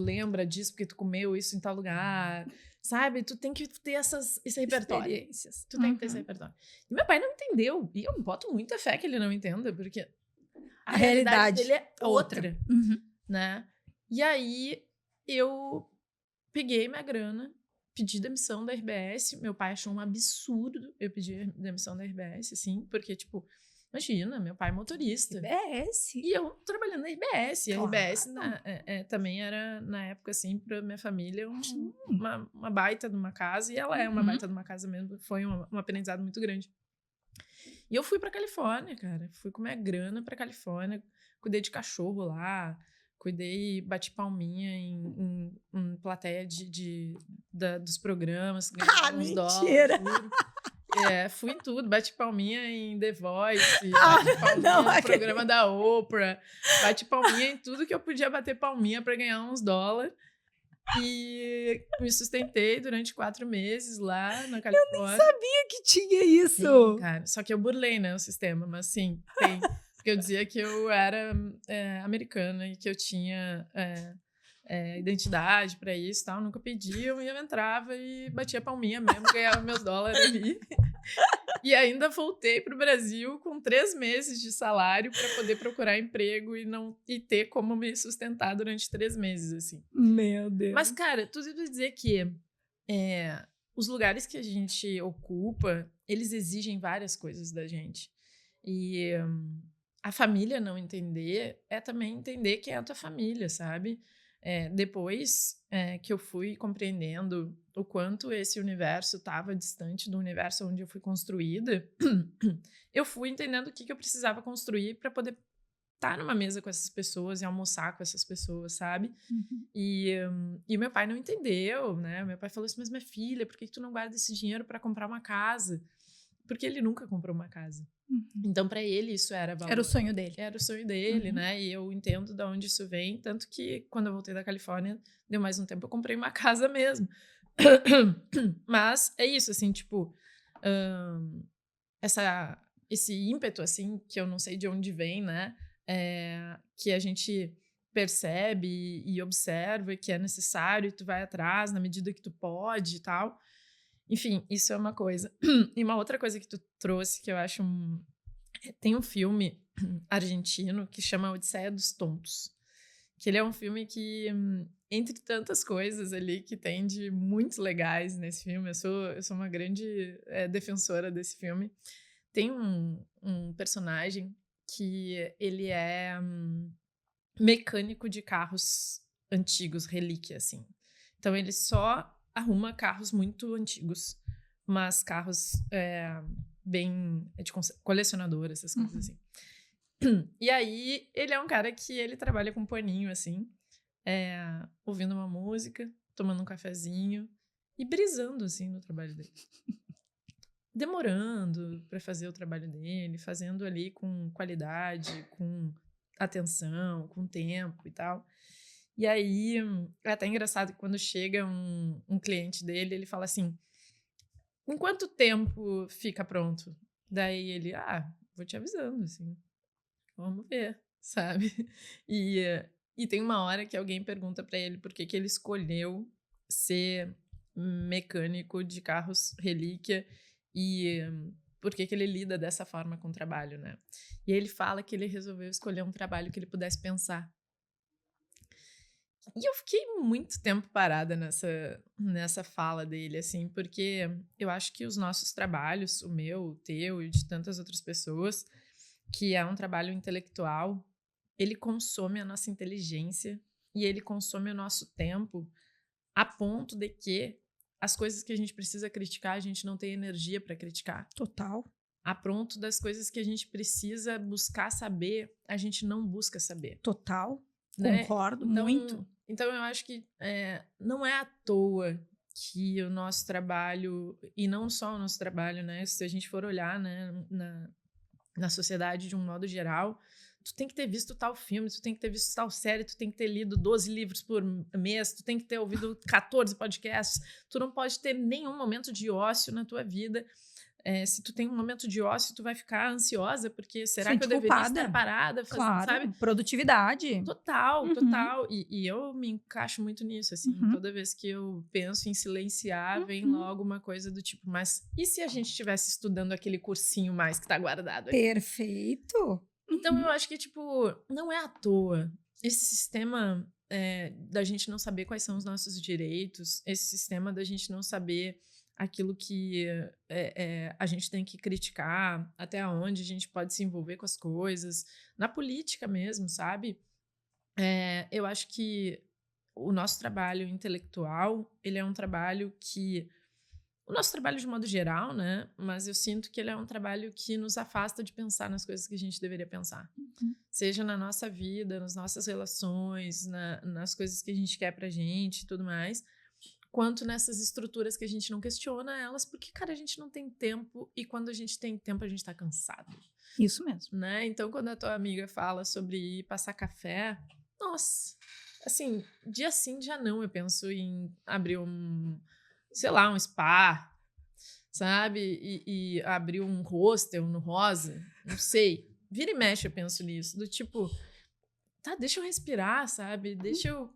S2: lembra disso porque tu comeu isso em tal lugar, sabe? Tu tem que ter esse repertório.
S1: Experiências.
S2: Tu tem que ter esse repertório. E meu pai não entendeu, e eu boto muita fé que ele não entenda, porque a realidade dele é outra,
S1: Uhum.
S2: né? E aí eu peguei minha grana, pedi demissão da RBS. Meu pai achou um absurdo eu pedir demissão da RBS, assim, porque, tipo, imagina, meu pai é motorista.
S1: RBS.
S2: E eu trabalhando na RBS. E a
S1: Claro.
S2: RBS também era, na época, assim, pra minha família, uma baita de uma casa. E ela é uma baita de uma casa mesmo. Foi um aprendizado muito grande. E eu fui pra Califórnia, cara. Fui com minha grana pra Califórnia. Cuidei de cachorro lá. Bati palminha em plateia dos programas. Ganhei uns
S1: mentira!
S2: dólares. Fui em tudo. Bati palminha em The Voice. Bati palminha no programa da Oprah. Bati palminha em tudo que eu podia bater palminha pra ganhar uns dólares. E me sustentei durante 4 meses lá na Califórnia.
S1: Eu nem sabia que tinha isso.
S2: Sim, cara. Só que eu burlei, né, o sistema, mas sim, tem. Porque eu dizia que eu era americana e que eu tinha identidade pra isso e tal. Nunca pediam e eu entrava e batia palminha mesmo, ganhava meus dólares ali. E ainda voltei pro Brasil com 3 meses de salário para poder procurar emprego e ter como me sustentar durante 3 meses, assim.
S1: Meu Deus.
S2: Mas, cara, tudo isso pra dizer que os lugares que a gente ocupa, eles exigem várias coisas da gente. E a família não entender é também entender quem é a tua família, sabe? Depois que eu fui compreendendo o quanto esse universo estava distante do universo onde eu fui construída, eu fui entendendo o que eu precisava construir para poder estar numa mesa com essas pessoas e almoçar com essas pessoas, sabe?
S1: Uhum.
S2: E meu pai não entendeu, né? Meu pai falou assim, mas minha filha, por que tu não guarda esse dinheiro para comprar uma casa? Porque ele nunca comprou uma casa.
S1: Uhum.
S2: Então, para ele, isso era valor.
S1: Era o sonho dele.
S2: Era o sonho dele, né? E eu entendo de onde isso vem. Tanto que, quando eu voltei da Califórnia, deu mais um tempo, eu comprei uma casa mesmo. Mas é isso, assim, tipo... esse ímpeto, assim, que eu não sei de onde vem, né? Que a gente percebe e observa que é necessário e tu vai atrás na medida que tu pode e tal. Enfim, isso é uma coisa. E uma outra coisa que tu trouxe que eu acho... Tem um filme argentino que chama Odisseia dos Tontos. Que ele é um filme que, entre tantas coisas ali que tem de muito legais nesse filme, eu sou uma grande defensora desse filme. Tem um personagem que ele é mecânico de carros antigos, relíquia, assim. Então, ele só arruma carros muito antigos, mas carros bem de colecionador, essas coisas assim. E aí, ele é um cara que ele trabalha com um paninho, assim, ouvindo uma música, tomando um cafezinho e brisando, assim, no trabalho dele. Demorando para fazer o trabalho dele, fazendo ali com qualidade, com atenção, com tempo e tal. E aí, é até engraçado que quando chega um cliente dele, ele fala assim, em quanto tempo fica pronto? Daí ele, vou te avisando, assim, vamos ver, sabe? E tem uma hora que alguém pergunta pra ele por que ele escolheu ser mecânico de carros relíquia e por que ele lida dessa forma com o trabalho, né? E aí ele fala que ele resolveu escolher um trabalho que ele pudesse pensar. E eu fiquei muito tempo parada nessa fala dele, assim, porque eu acho que os nossos trabalhos, o meu, o teu e de tantas outras pessoas, que é um trabalho intelectual, ele consome a nossa inteligência e ele consome o nosso tempo a ponto de que as coisas que a gente precisa criticar, a gente não tem energia para criticar.
S1: Total.
S2: A ponto das coisas que a gente precisa buscar saber, a gente não busca saber.
S1: Total.
S2: Né?
S1: Concordo muito.
S2: Então eu acho que não é à toa que o nosso trabalho, e não só o nosso trabalho, né? Se a gente for olhar, né, na sociedade de um modo geral, tu tem que ter visto tal filme, tu tem que ter visto tal série, tu tem que ter lido 12 livros por mês, tu tem que ter ouvido 14 podcasts, tu não pode ter nenhum momento de ócio na tua vida. Se tu tem um momento de ócio, tu vai ficar ansiosa, porque será
S1: Sente
S2: que eu deveria
S1: culpada.
S2: estar parada?
S1: Claro,
S2: sabe?
S1: produtividade.
S2: Total, total. E eu me encaixo muito nisso, assim. Toda vez que eu penso em silenciar, vem logo uma coisa do tipo, mas e se a gente estivesse estudando aquele cursinho mais que tá guardado aqui?
S1: Perfeito.
S2: Então eu acho que, tipo, não é à toa. Esse sistema da gente não saber quais são os nossos direitos, esse sistema da gente não saber aquilo que a gente tem que criticar, até onde a gente pode se envolver com as coisas, na política mesmo, sabe? Eu acho que o nosso trabalho intelectual, ele é um trabalho que... O nosso trabalho de modo geral, né? Mas eu sinto que ele é um trabalho que nos afasta de pensar nas coisas que a gente deveria pensar. Seja na nossa vida, nas nossas relações, nas coisas que a gente quer pra gente e tudo mais, quanto nessas estruturas que a gente não questiona elas, porque, cara, a gente não tem tempo e quando a gente tem tempo a gente tá cansado.
S1: Isso mesmo.
S2: Né? Então, quando a tua amiga fala sobre ir passar café, nossa, assim, dia sim, dia não, eu penso em abrir sei lá, um spa, sabe? E abrir um hostel no Rosa, não sei. Vira e mexe eu penso nisso, do tipo... Tá, deixa eu respirar, sabe?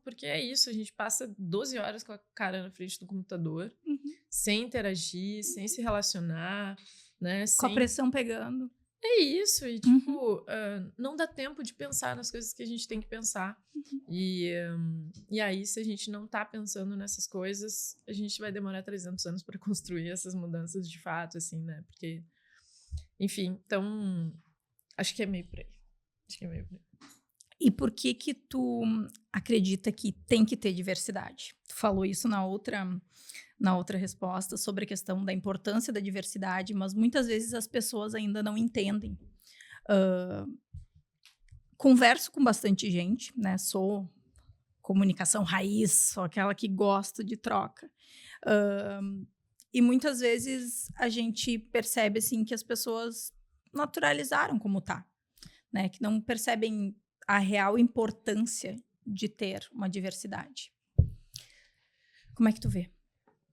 S2: Porque é isso, a gente passa 12 horas com a cara na frente do computador, sem interagir, sem se relacionar, né?
S1: Com a pressão pegando.
S2: É isso, e tipo, não dá tempo de pensar nas coisas que a gente tem que pensar. E aí, se a gente não tá pensando nessas coisas, a gente vai demorar 300 anos para construir essas mudanças de fato, assim, né? Porque, enfim, então, acho que é meio por aí.
S1: E por que tu acredita que tem que ter diversidade? Tu falou isso na outra resposta sobre a questão da importância da diversidade, mas muitas vezes as pessoas ainda não entendem. Converso com bastante gente, né? Sou comunicação raiz, sou aquela que gosta de troca. E muitas vezes a gente percebe assim que as pessoas naturalizaram como tá, né? Que não percebem a real importância de ter uma diversidade. Como é que tu vê?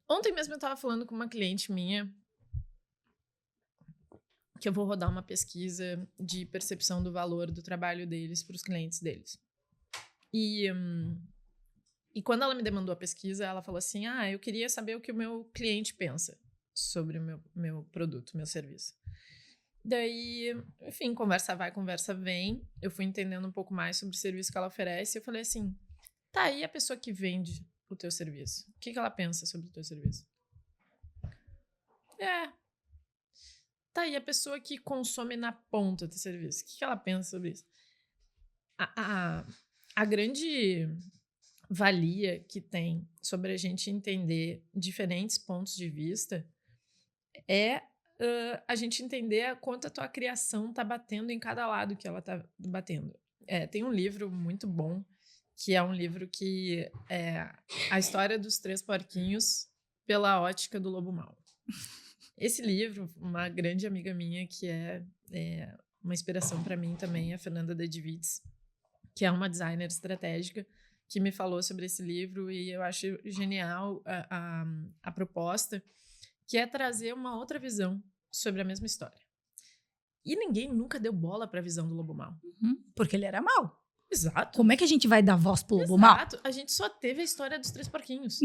S2: Ontem mesmo eu tava falando com uma cliente minha que eu vou rodar uma pesquisa de percepção do valor do trabalho deles para os clientes deles. E quando ela me demandou a pesquisa, ela falou assim, eu queria saber o que o meu cliente pensa sobre o meu produto, meu serviço. Daí, enfim, conversa vai, conversa vem. Eu fui entendendo um pouco mais sobre o serviço que ela oferece. E eu falei assim, tá aí a pessoa que vende o teu serviço. O que ela pensa sobre o teu serviço? Tá aí a pessoa que consome na ponta do serviço. O que ela pensa sobre isso? A grande valia que tem sobre a gente entender diferentes pontos de vista é a gente entender quanto a tua criação tá batendo em cada lado que ela tá batendo. Tem um livro muito bom, que é um livro que é a história dos 3 porquinhos pela ótica do lobo mau. Esse livro, uma grande amiga minha, que é uma inspiração para mim também, a Fernanda Dedivitz, que é uma designer estratégica, que me falou sobre esse livro, e eu acho genial a proposta, que é trazer uma outra visão sobre a mesma história. E ninguém nunca deu bola para a visão do lobo mau.
S1: Porque ele era mau.
S2: Exato.
S1: Como é que a gente vai dar voz pro lobo mau?
S2: Exato. A gente só teve a história dos 3 porquinhos.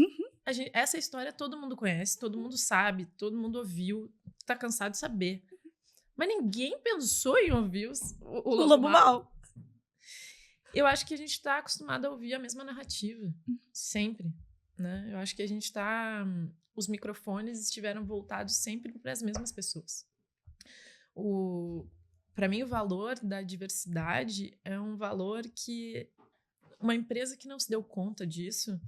S2: Essa história todo mundo conhece, todo mundo sabe, todo mundo ouviu, tá cansado de saber. Mas ninguém pensou em ouvir o lobo mau. Eu acho que a gente tá acostumado a ouvir a mesma narrativa. Sempre. Né? Eu acho que a gente tá... Os microfones estiveram voltados sempre para as mesmas pessoas. Para mim, o valor da diversidade é um valor que uma empresa que não se deu conta disso,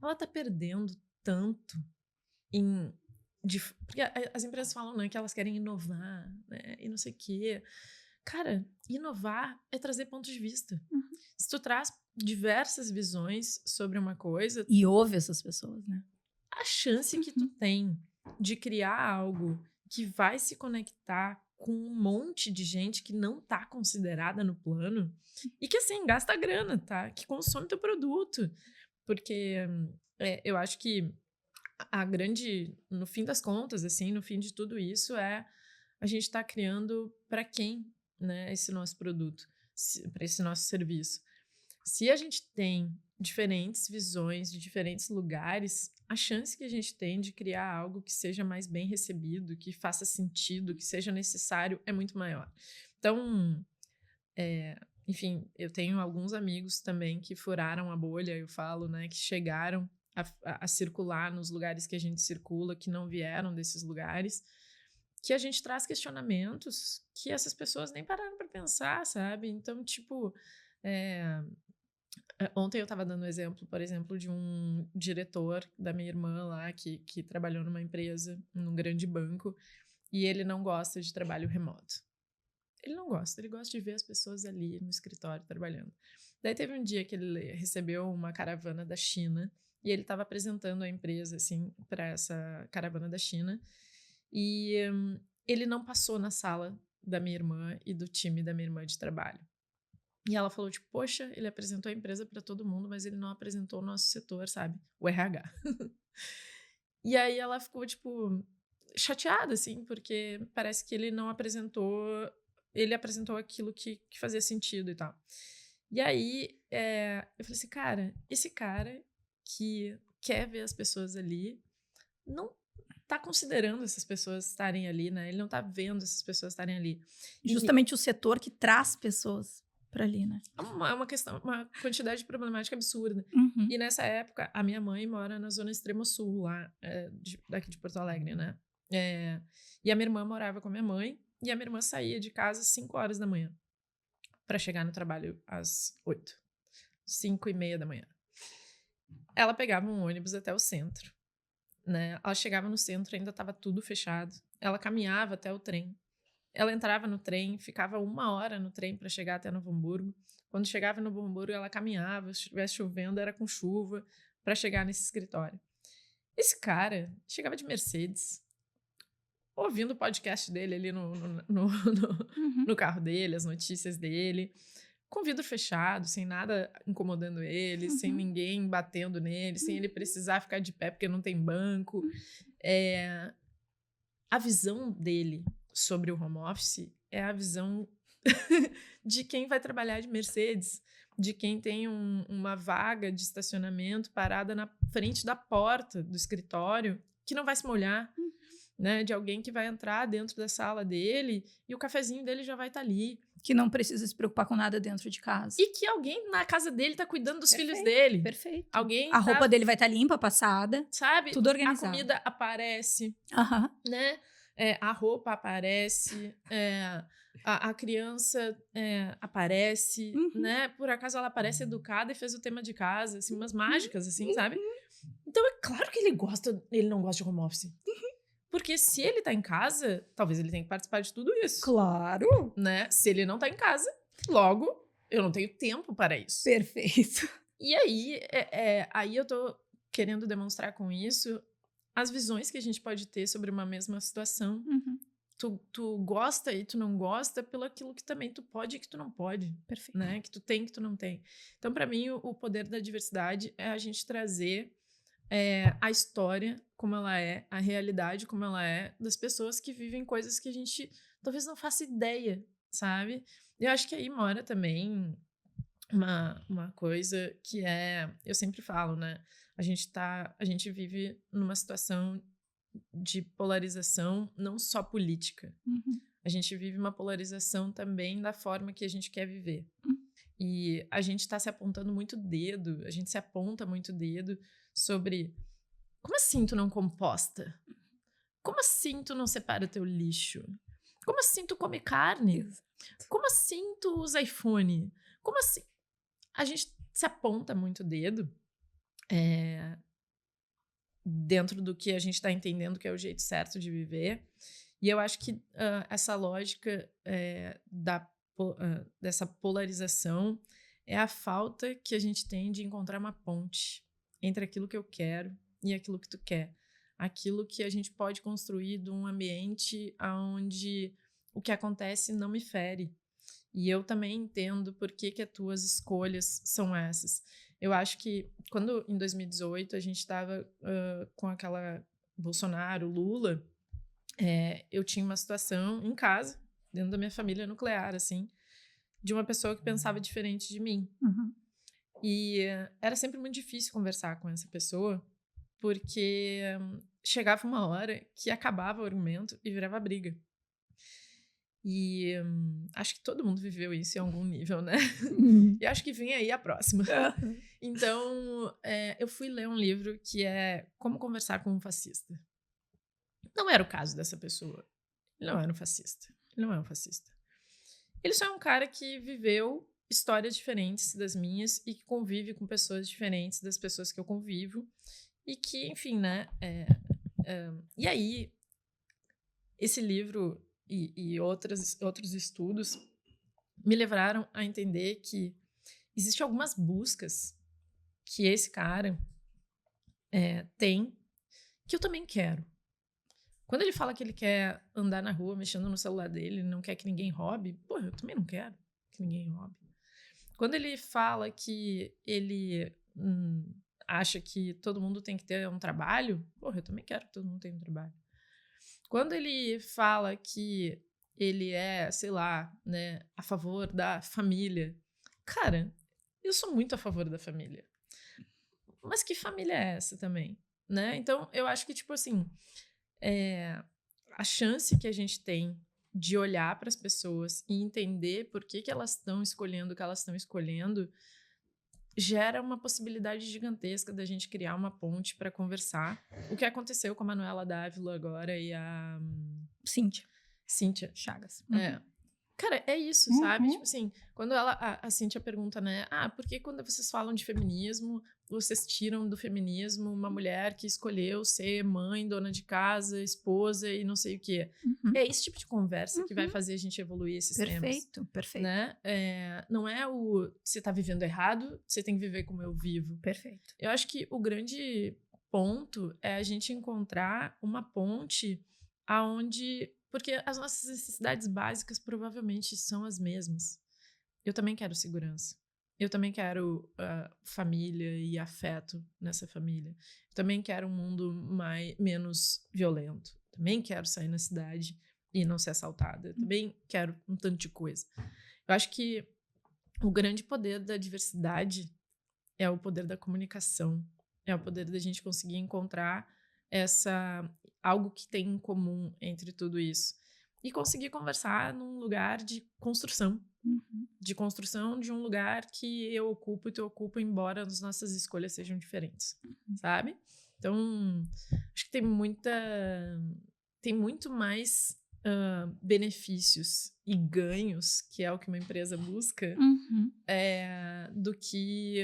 S2: ela tá perdendo tanto porque as empresas falam, né, que elas querem inovar, né, e não sei o quê. Cara, inovar é trazer pontos de vista. Se tu traz diversas visões sobre uma coisa...
S1: E ouve essas pessoas, né?
S2: A chance que tu tem de criar algo que vai se conectar com um monte de gente que não tá considerada no plano e que, assim, gasta grana, tá? Que consome teu produto. Porque eu acho que no fim das contas, assim, no fim de tudo isso, a gente tá criando para quem, né, esse nosso produto, para esse nosso serviço. Se a gente tem diferentes visões de diferentes lugares, a chance que a gente tem de criar algo que seja mais bem recebido, que faça sentido, que seja necessário, é muito maior. Então, enfim, eu tenho alguns amigos também que furaram a bolha, eu falo, né, que chegaram a circular nos lugares que a gente circula, que não vieram desses lugares, que a gente traz questionamentos que essas pessoas nem pararam para pensar, sabe? Então, tipo... Ontem eu estava dando um exemplo, por exemplo, de um diretor da minha irmã lá, que trabalhou numa empresa, num grande banco, e ele não gosta de trabalho remoto. Ele não gosta, ele gosta de ver as pessoas ali no escritório trabalhando. Daí teve um dia que ele recebeu uma caravana da China, e ele estava apresentando a empresa, assim, para essa caravana da China, e ele não passou na sala da minha irmã e do time da minha irmã de trabalho. E ela falou, tipo, poxa, ele apresentou a empresa para todo mundo, mas ele não apresentou o nosso setor, sabe? O RH. E aí ela ficou, tipo, chateada, assim, porque parece que ele não apresentou... Ele apresentou aquilo que fazia sentido e tal. E aí, eu falei assim, cara, esse cara que quer ver as pessoas ali, não tá considerando essas pessoas estarem ali, né? Ele não tá vendo essas pessoas estarem ali.
S1: Justamente o setor que traz pessoas para ali, né?
S2: É uma questão, uma quantidade de problemática absurda. E nessa época, a minha mãe mora na zona extremo sul, lá, daqui de Porto Alegre, né? E a minha irmã morava com a minha mãe, e a minha irmã saía de casa às 5 horas da manhã, para chegar no trabalho às 8, 5:30 da manhã. Ela pegava um ônibus até o centro, né? Ela chegava no centro, ainda estava tudo fechado. Ela caminhava até o trem. Ela entrava no trem, ficava 1 hora no trem para chegar até Novo Hamburgo. Quando chegava em Novo Hamburgo, ela caminhava, se estivesse chovendo, era com chuva, para chegar nesse escritório. Esse cara chegava de Mercedes, ouvindo o podcast dele ali no carro dele, as notícias dele, com vidro fechado, sem nada incomodando ele, sem ninguém batendo nele, sem ele precisar ficar de pé porque não tem banco. A visão dele sobre o home office é a visão de quem vai trabalhar de Mercedes, de quem tem uma vaga de estacionamento parada na frente da porta do escritório, que não vai se molhar, né? De alguém que vai entrar dentro da sala dele e o cafezinho dele já vai estar ali.
S1: Que não precisa se preocupar com nada dentro de casa.
S2: E que alguém na casa dele tá cuidando dos filhos dele.
S1: Perfeito.
S2: A
S1: roupa dele vai estar limpa, passada.
S2: Sabe?
S1: Tudo organizado.
S2: A comida aparece, né? A roupa aparece, a criança aparece, né? Por acaso ela aparece educada e fez o tema de casa, assim, umas mágicas, assim, sabe? Então é claro que ele não gosta de home office. Porque se ele tá em casa, talvez ele tenha que participar de tudo isso.
S1: Claro!
S2: Né? Se ele não tá em casa, logo, eu não tenho tempo para isso.
S1: Perfeito.
S2: E aí, aí eu tô querendo demonstrar com isso as visões que a gente pode ter sobre uma mesma situação. Tu gosta e tu não gosta pelo aquilo que também tu pode e que tu não pode.
S1: Perfeito.
S2: Né? Que tu tem e que tu não tem. Então, para mim, o poder da diversidade é a gente trazer a história como ela é, a realidade como ela é, das pessoas que vivem coisas que a gente talvez não faça ideia, sabe? E eu acho que aí mora também uma coisa que eu sempre falo, né? A gente vive numa situação de polarização não só política.
S1: Uhum.
S2: A gente vive uma polarização também da forma que a gente quer viver. E a gente está se apontando muito dedo, a gente se aponta muito dedo sobre como assim tu não composta? Como assim tu não separa o teu lixo? Como assim tu come carne?
S1: Exato.
S2: Como assim tu usa iPhone? Como assim? A gente se aponta muito dedo dentro do que a gente está entendendo que é o jeito certo de viver. E eu acho que essa lógica dessa polarização é a falta que a gente tem de encontrar uma ponte entre aquilo que eu quero e aquilo que tu quer. Aquilo que a gente pode construir de um ambiente onde o que acontece não me fere. E eu também entendo por que as tuas escolhas são essas. Eu acho que quando em 2018 a gente estava com aquela Bolsonaro, Lula, eu tinha uma situação em casa, dentro da minha família nuclear, assim, de uma pessoa que pensava diferente de mim.
S1: Uhum.
S2: E era sempre muito difícil conversar com essa pessoa, porque chegava uma hora que acabava o argumento e virava briga. E acho que todo mundo viveu isso em algum nível, né? E acho que vem aí a próxima. Então, eu fui ler um livro que é Como Conversar com um Fascista. Não era o caso dessa pessoa. Ele não era um fascista. Ele não é um fascista. Ele só é um cara que viveu histórias diferentes das minhas e que convive com pessoas diferentes das pessoas que eu convivo. E que, enfim, né? E aí, esse livro e outros estudos me levaram a entender que existem algumas buscas que esse cara tem que eu também quero. Quando ele fala que ele quer andar na rua mexendo no celular dele, não quer que ninguém roube, pô, eu também não quero que ninguém roube. Quando ele fala que ele acha que todo mundo tem que ter um trabalho, pô, eu também quero que todo mundo tenha um trabalho. Quando ele fala que ele é, sei lá, né, a favor da família, cara, eu sou muito a favor da família. Mas que família é essa também, né? Então, eu acho que, tipo assim, a chance que a gente tem de olhar para as pessoas e entender por que elas estão escolhendo o que elas estão escolhendo gera uma possibilidade gigantesca da gente criar uma ponte para conversar. O que aconteceu com a Manuela Dávila agora e a Cíntia
S1: Chagas.
S2: Cara, é isso, sabe? Tipo assim, quando a Cíntia pergunta, né? Por que quando vocês falam de feminismo, vocês tiram do feminismo uma mulher que escolheu ser mãe, dona de casa, esposa e não sei o quê? É esse tipo de conversa que vai fazer a gente evoluir esses temas.
S1: Perfeito.
S2: Né? Não é você tá vivendo errado, você tem que viver como eu vivo.
S1: Perfeito.
S2: Eu acho que o grande ponto é a gente encontrar uma ponte aonde... Porque as nossas necessidades básicas provavelmente são as mesmas. Eu também quero segurança. Eu também quero família e afeto nessa família. Eu também quero um mundo menos violento. Também quero sair na cidade e não ser assaltada. Eu também quero um tanto de coisa. Eu acho que o grande poder da diversidade é o poder da comunicação. É o poder da gente conseguir encontrar algo que tem em comum entre tudo isso. E conseguir conversar num lugar de construção. De construção de um lugar que eu ocupo e tu ocupa, embora as nossas escolhas sejam diferentes. Sabe? Então, acho que tem muito mais benefícios e ganhos, que é o que uma empresa busca, do que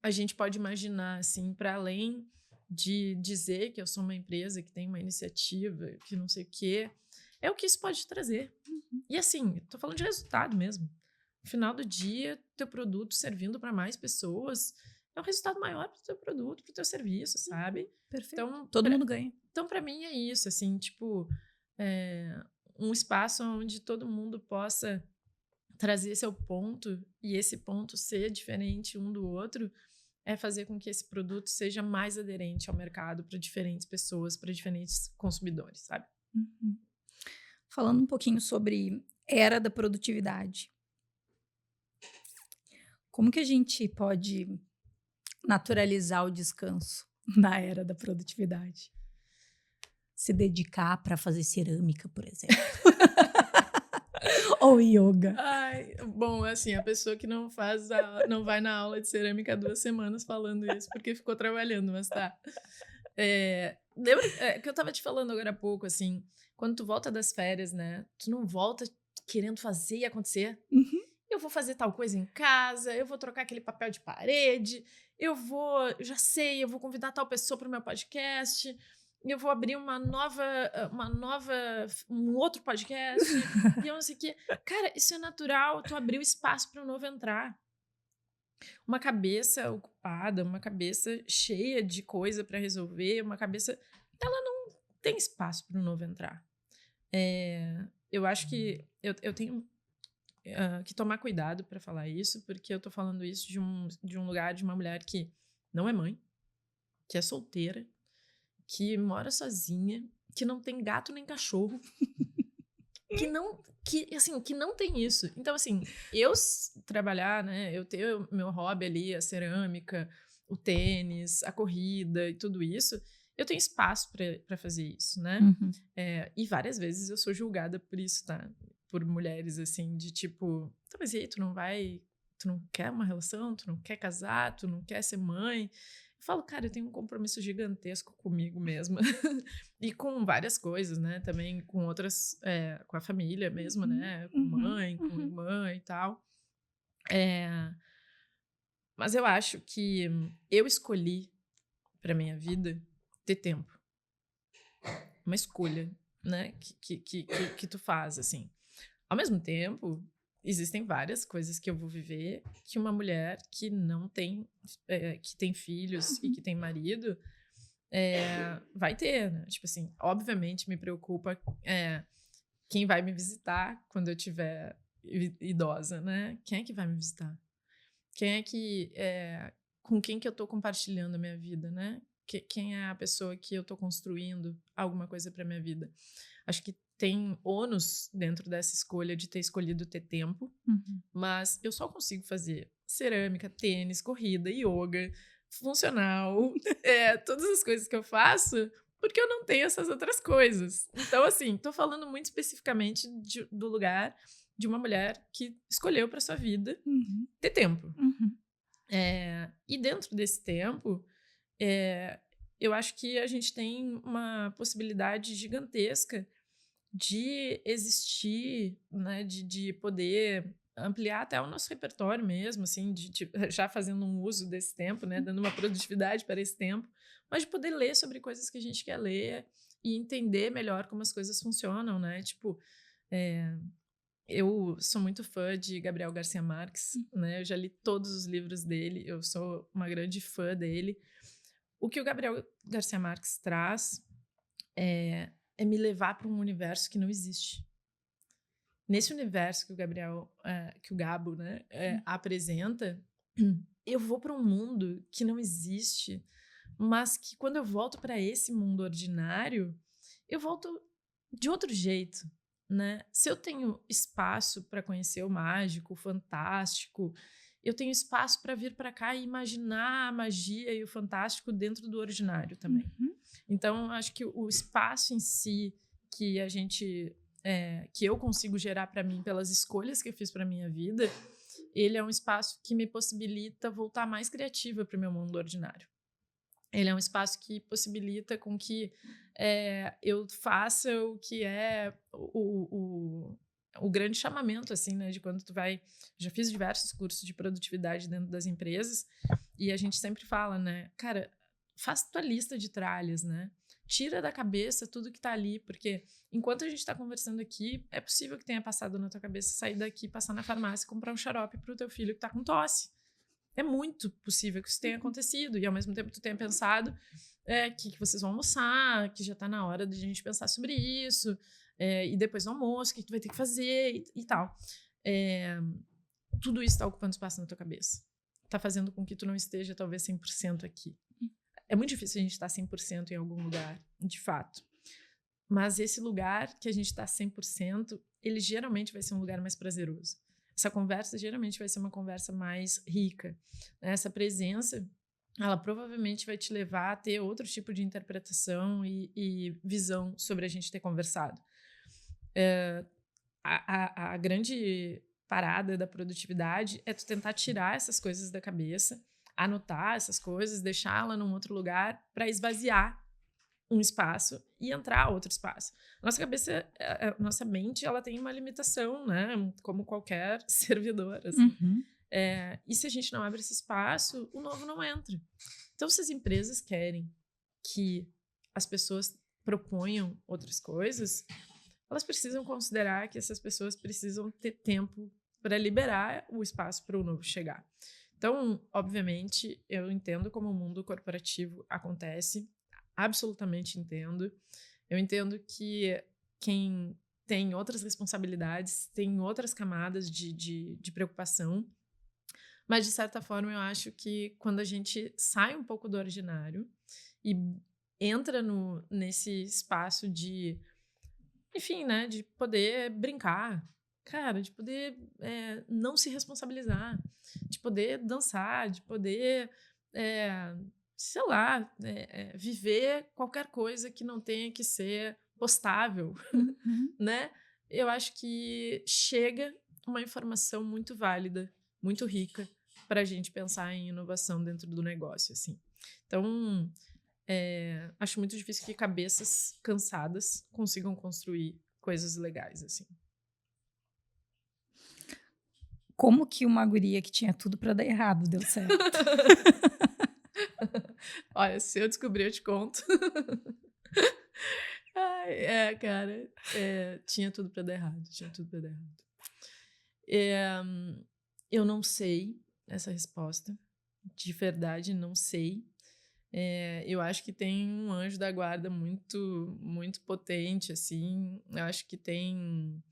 S2: a gente pode imaginar, assim, para além de dizer que eu sou uma empresa que tem uma iniciativa, que não sei o quê, é o que isso pode trazer. E assim, tô falando de resultado mesmo. No final do dia, teu produto servindo para mais pessoas é um resultado maior pro teu produto, pro teu serviço, sabe?
S1: Perfeito.
S2: Então,
S1: todo mundo ganha.
S2: Então, para mim é isso, assim, tipo, um espaço onde todo mundo possa trazer seu ponto e esse ponto ser diferente um do outro, é fazer com que esse produto seja mais aderente ao mercado para diferentes pessoas, para diferentes consumidores, sabe?
S1: Uhum. Falando um pouquinho sobre era da produtividade. Como que a gente pode naturalizar o descanso na era da produtividade? Se dedicar para fazer cerâmica, por exemplo. Ou yoga.
S2: Ai, bom, assim, a pessoa que não vai na aula de cerâmica há 2 semanas falando isso porque ficou trabalhando, mas tá. Lembra que eu tava te falando agora há pouco, assim, quando tu volta das férias, né? Tu não volta querendo fazer e acontecer.
S1: Uhum.
S2: Eu vou fazer tal coisa em casa, eu vou trocar aquele papel de parede, eu vou convidar tal pessoa para o meu podcast, eu vou abrir um outro podcast, e eu não sei o quê. Cara, isso é natural, tu abriu espaço para o novo entrar. Uma cabeça ocupada, uma cabeça cheia de coisa para resolver, uma cabeça, ela não tem espaço para o novo entrar. Eu acho que eu tenho que tomar cuidado para falar isso, porque eu tô falando isso de um lugar de uma mulher que não é mãe, que é solteira, que mora sozinha, que não tem gato nem cachorro, que não tem isso. Então, assim, trabalhar, né, eu ter o meu hobby ali, a cerâmica, o tênis, a corrida e tudo isso, eu tenho espaço para fazer isso, né?
S1: Uhum.
S2: E várias vezes eu sou julgada por isso, tá? Por mulheres, assim, de tipo, tá, mas e aí, tu não quer uma relação, tu não quer casar, tu não quer ser mãe? Eu falo, cara, eu tenho um compromisso gigantesco comigo mesma e com várias coisas, né? Também com outras, com a família mesmo, né? Com mãe, com irmã e tal. Mas eu acho que eu escolhi pra minha vida ter tempo. Uma escolha, né? Que tu faz, assim. Ao mesmo tempo, existem várias coisas que eu vou viver que uma mulher que não tem, que tem filhos e que tem marido, vai ter, né? Tipo assim, obviamente me preocupa quem vai me visitar quando eu tiver idosa, né? Quem é que vai me visitar? Quem é que... com quem que eu tô compartilhando a minha vida, né? Quem é a pessoa que eu tô construindo alguma coisa pra minha vida? Acho que tem ônus dentro dessa escolha de ter escolhido ter tempo, mas eu só consigo fazer cerâmica, tênis, corrida, yoga, funcional, todas as coisas que eu faço, porque eu não tenho essas outras coisas. Então, assim, tô falando muito especificamente do lugar de uma mulher que escolheu para sua vida ter tempo. E dentro desse tempo, eu acho que a gente tem uma possibilidade gigantesca de existir, né, de poder ampliar até o nosso repertório mesmo, assim, já fazendo um uso desse tempo, né, dando uma produtividade para esse tempo, mas de poder ler sobre coisas que a gente quer ler e entender melhor como as coisas funcionam, né? Tipo, eu sou muito fã de Gabriel Garcia Marques, né? Eu já li todos os livros dele, eu sou uma grande fã dele. O que o Gabriel Garcia Marques traz é me levar para um universo que não existe. Nesse universo que que o Gabo, né, apresenta, eu vou para um mundo que não existe, mas que quando eu volto para esse mundo ordinário, eu volto de outro jeito, né? Se eu tenho espaço para conhecer o mágico, o fantástico, eu tenho espaço para vir para cá e imaginar a magia e o fantástico dentro do ordinário também. Então, acho que o espaço em si que a gente, que eu consigo gerar para mim pelas escolhas que eu fiz para minha vida, ele é um espaço que me possibilita voltar mais criativa para o meu mundo ordinário. Ele é um espaço que possibilita com que eu faça o que é o grande chamamento, assim, né? De quando tu vai... Já fiz diversos cursos de produtividade dentro das empresas e a gente sempre fala, né? Cara, faz tua lista de tralhas, né? Tira da cabeça tudo que tá ali, porque enquanto a gente tá conversando aqui, é possível que tenha passado na tua cabeça sair daqui, passar na farmácia e comprar um xarope pro teu filho que tá com tosse. É muito possível que isso tenha acontecido. E, ao mesmo tempo, tu tenha pensado que vocês vão almoçar, que já tá na hora de a gente pensar sobre isso. E depois do almoço, o que tu vai ter que fazer e tal. Tudo isso tá ocupando espaço na tua cabeça. tá fazendo com que tu não esteja talvez 100% aqui. É muito difícil a gente estar 100% em algum lugar, de fato. Mas esse lugar que a gente está 100%, ele geralmente vai ser um lugar mais prazeroso. Essa conversa geralmente vai ser uma conversa mais rica. Essa presença, ela provavelmente vai te levar a ter outro tipo de interpretação e visão sobre a gente ter conversado. A grande parada da produtividade é tu tentar tirar essas coisas da cabeça, anotar essas coisas, deixá-la num outro lugar para esvaziar um espaço e entrar outro espaço. Nossa cabeça, nossa mente, ela tem uma limitação, né? Como qualquer servidor, assim. E se a gente não abre esse espaço, o novo não entra. Então, se as empresas querem que as pessoas proponham outras coisas, elas precisam considerar que essas pessoas precisam ter tempo para liberar o espaço para o novo chegar. Então, obviamente, eu entendo como o mundo corporativo acontece, absolutamente entendo. Eu entendo que quem tem outras responsabilidades, tem outras camadas de preocupação, mas, de certa forma, eu acho que quando a gente sai um pouco do ordinário e entra nesse espaço de, enfim, né, de poder brincar, cara, de poder não se responsabilizar, de poder dançar, de poder, sei lá, viver qualquer coisa que não tenha que ser postável, né? Eu acho que chega uma informação muito válida, muito rica, para a gente pensar em inovação dentro do negócio, assim. Então, acho muito difícil que cabeças cansadas consigam construir coisas legais, assim.
S1: Como que uma guria que tinha tudo pra dar errado deu certo?
S2: Olha, se eu descobrir, eu te conto. Ai, cara, tinha tudo pra dar errado, tinha tudo pra dar errado. Eu não sei essa resposta, de verdade, não sei. Eu acho que tem um anjo da guarda muito, muito potente, assim. Eu acho que tem.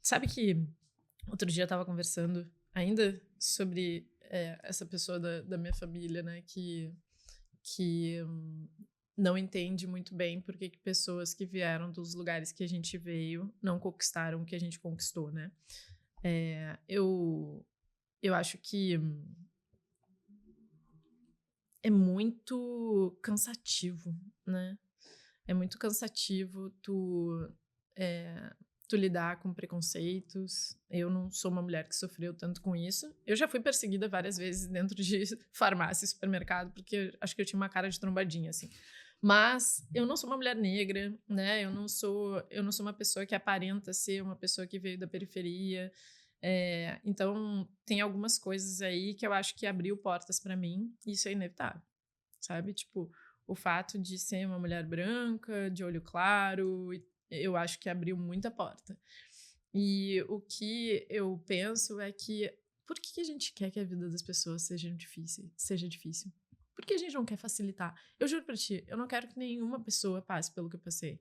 S2: Sabe que outro dia eu estava conversando ainda sobre essa pessoa da minha família, né, que não entende muito bem por que pessoas que vieram dos lugares que a gente veio não conquistaram o que a gente conquistou, né? Eu acho que é muito cansativo, né? É muito cansativo tu lidar com preconceitos. Eu não sou uma mulher que sofreu tanto com isso. Eu já fui perseguida várias vezes dentro de farmácia e supermercado, porque acho que eu tinha uma cara de trombadinha, assim. Mas eu não sou uma mulher negra, né? Eu não sou uma pessoa que aparenta ser uma pessoa que veio da periferia. Então, tem algumas coisas aí que eu acho que abriu portas para mim, e isso é inevitável, sabe? Tipo, o fato de ser uma mulher branca, de olho claro, eu acho que abriu muita porta. E o que eu penso é que por que a gente quer que a vida das pessoas seja difícil? Por que a gente não quer facilitar? Eu juro pra ti, eu não quero que nenhuma pessoa passe pelo que eu passei,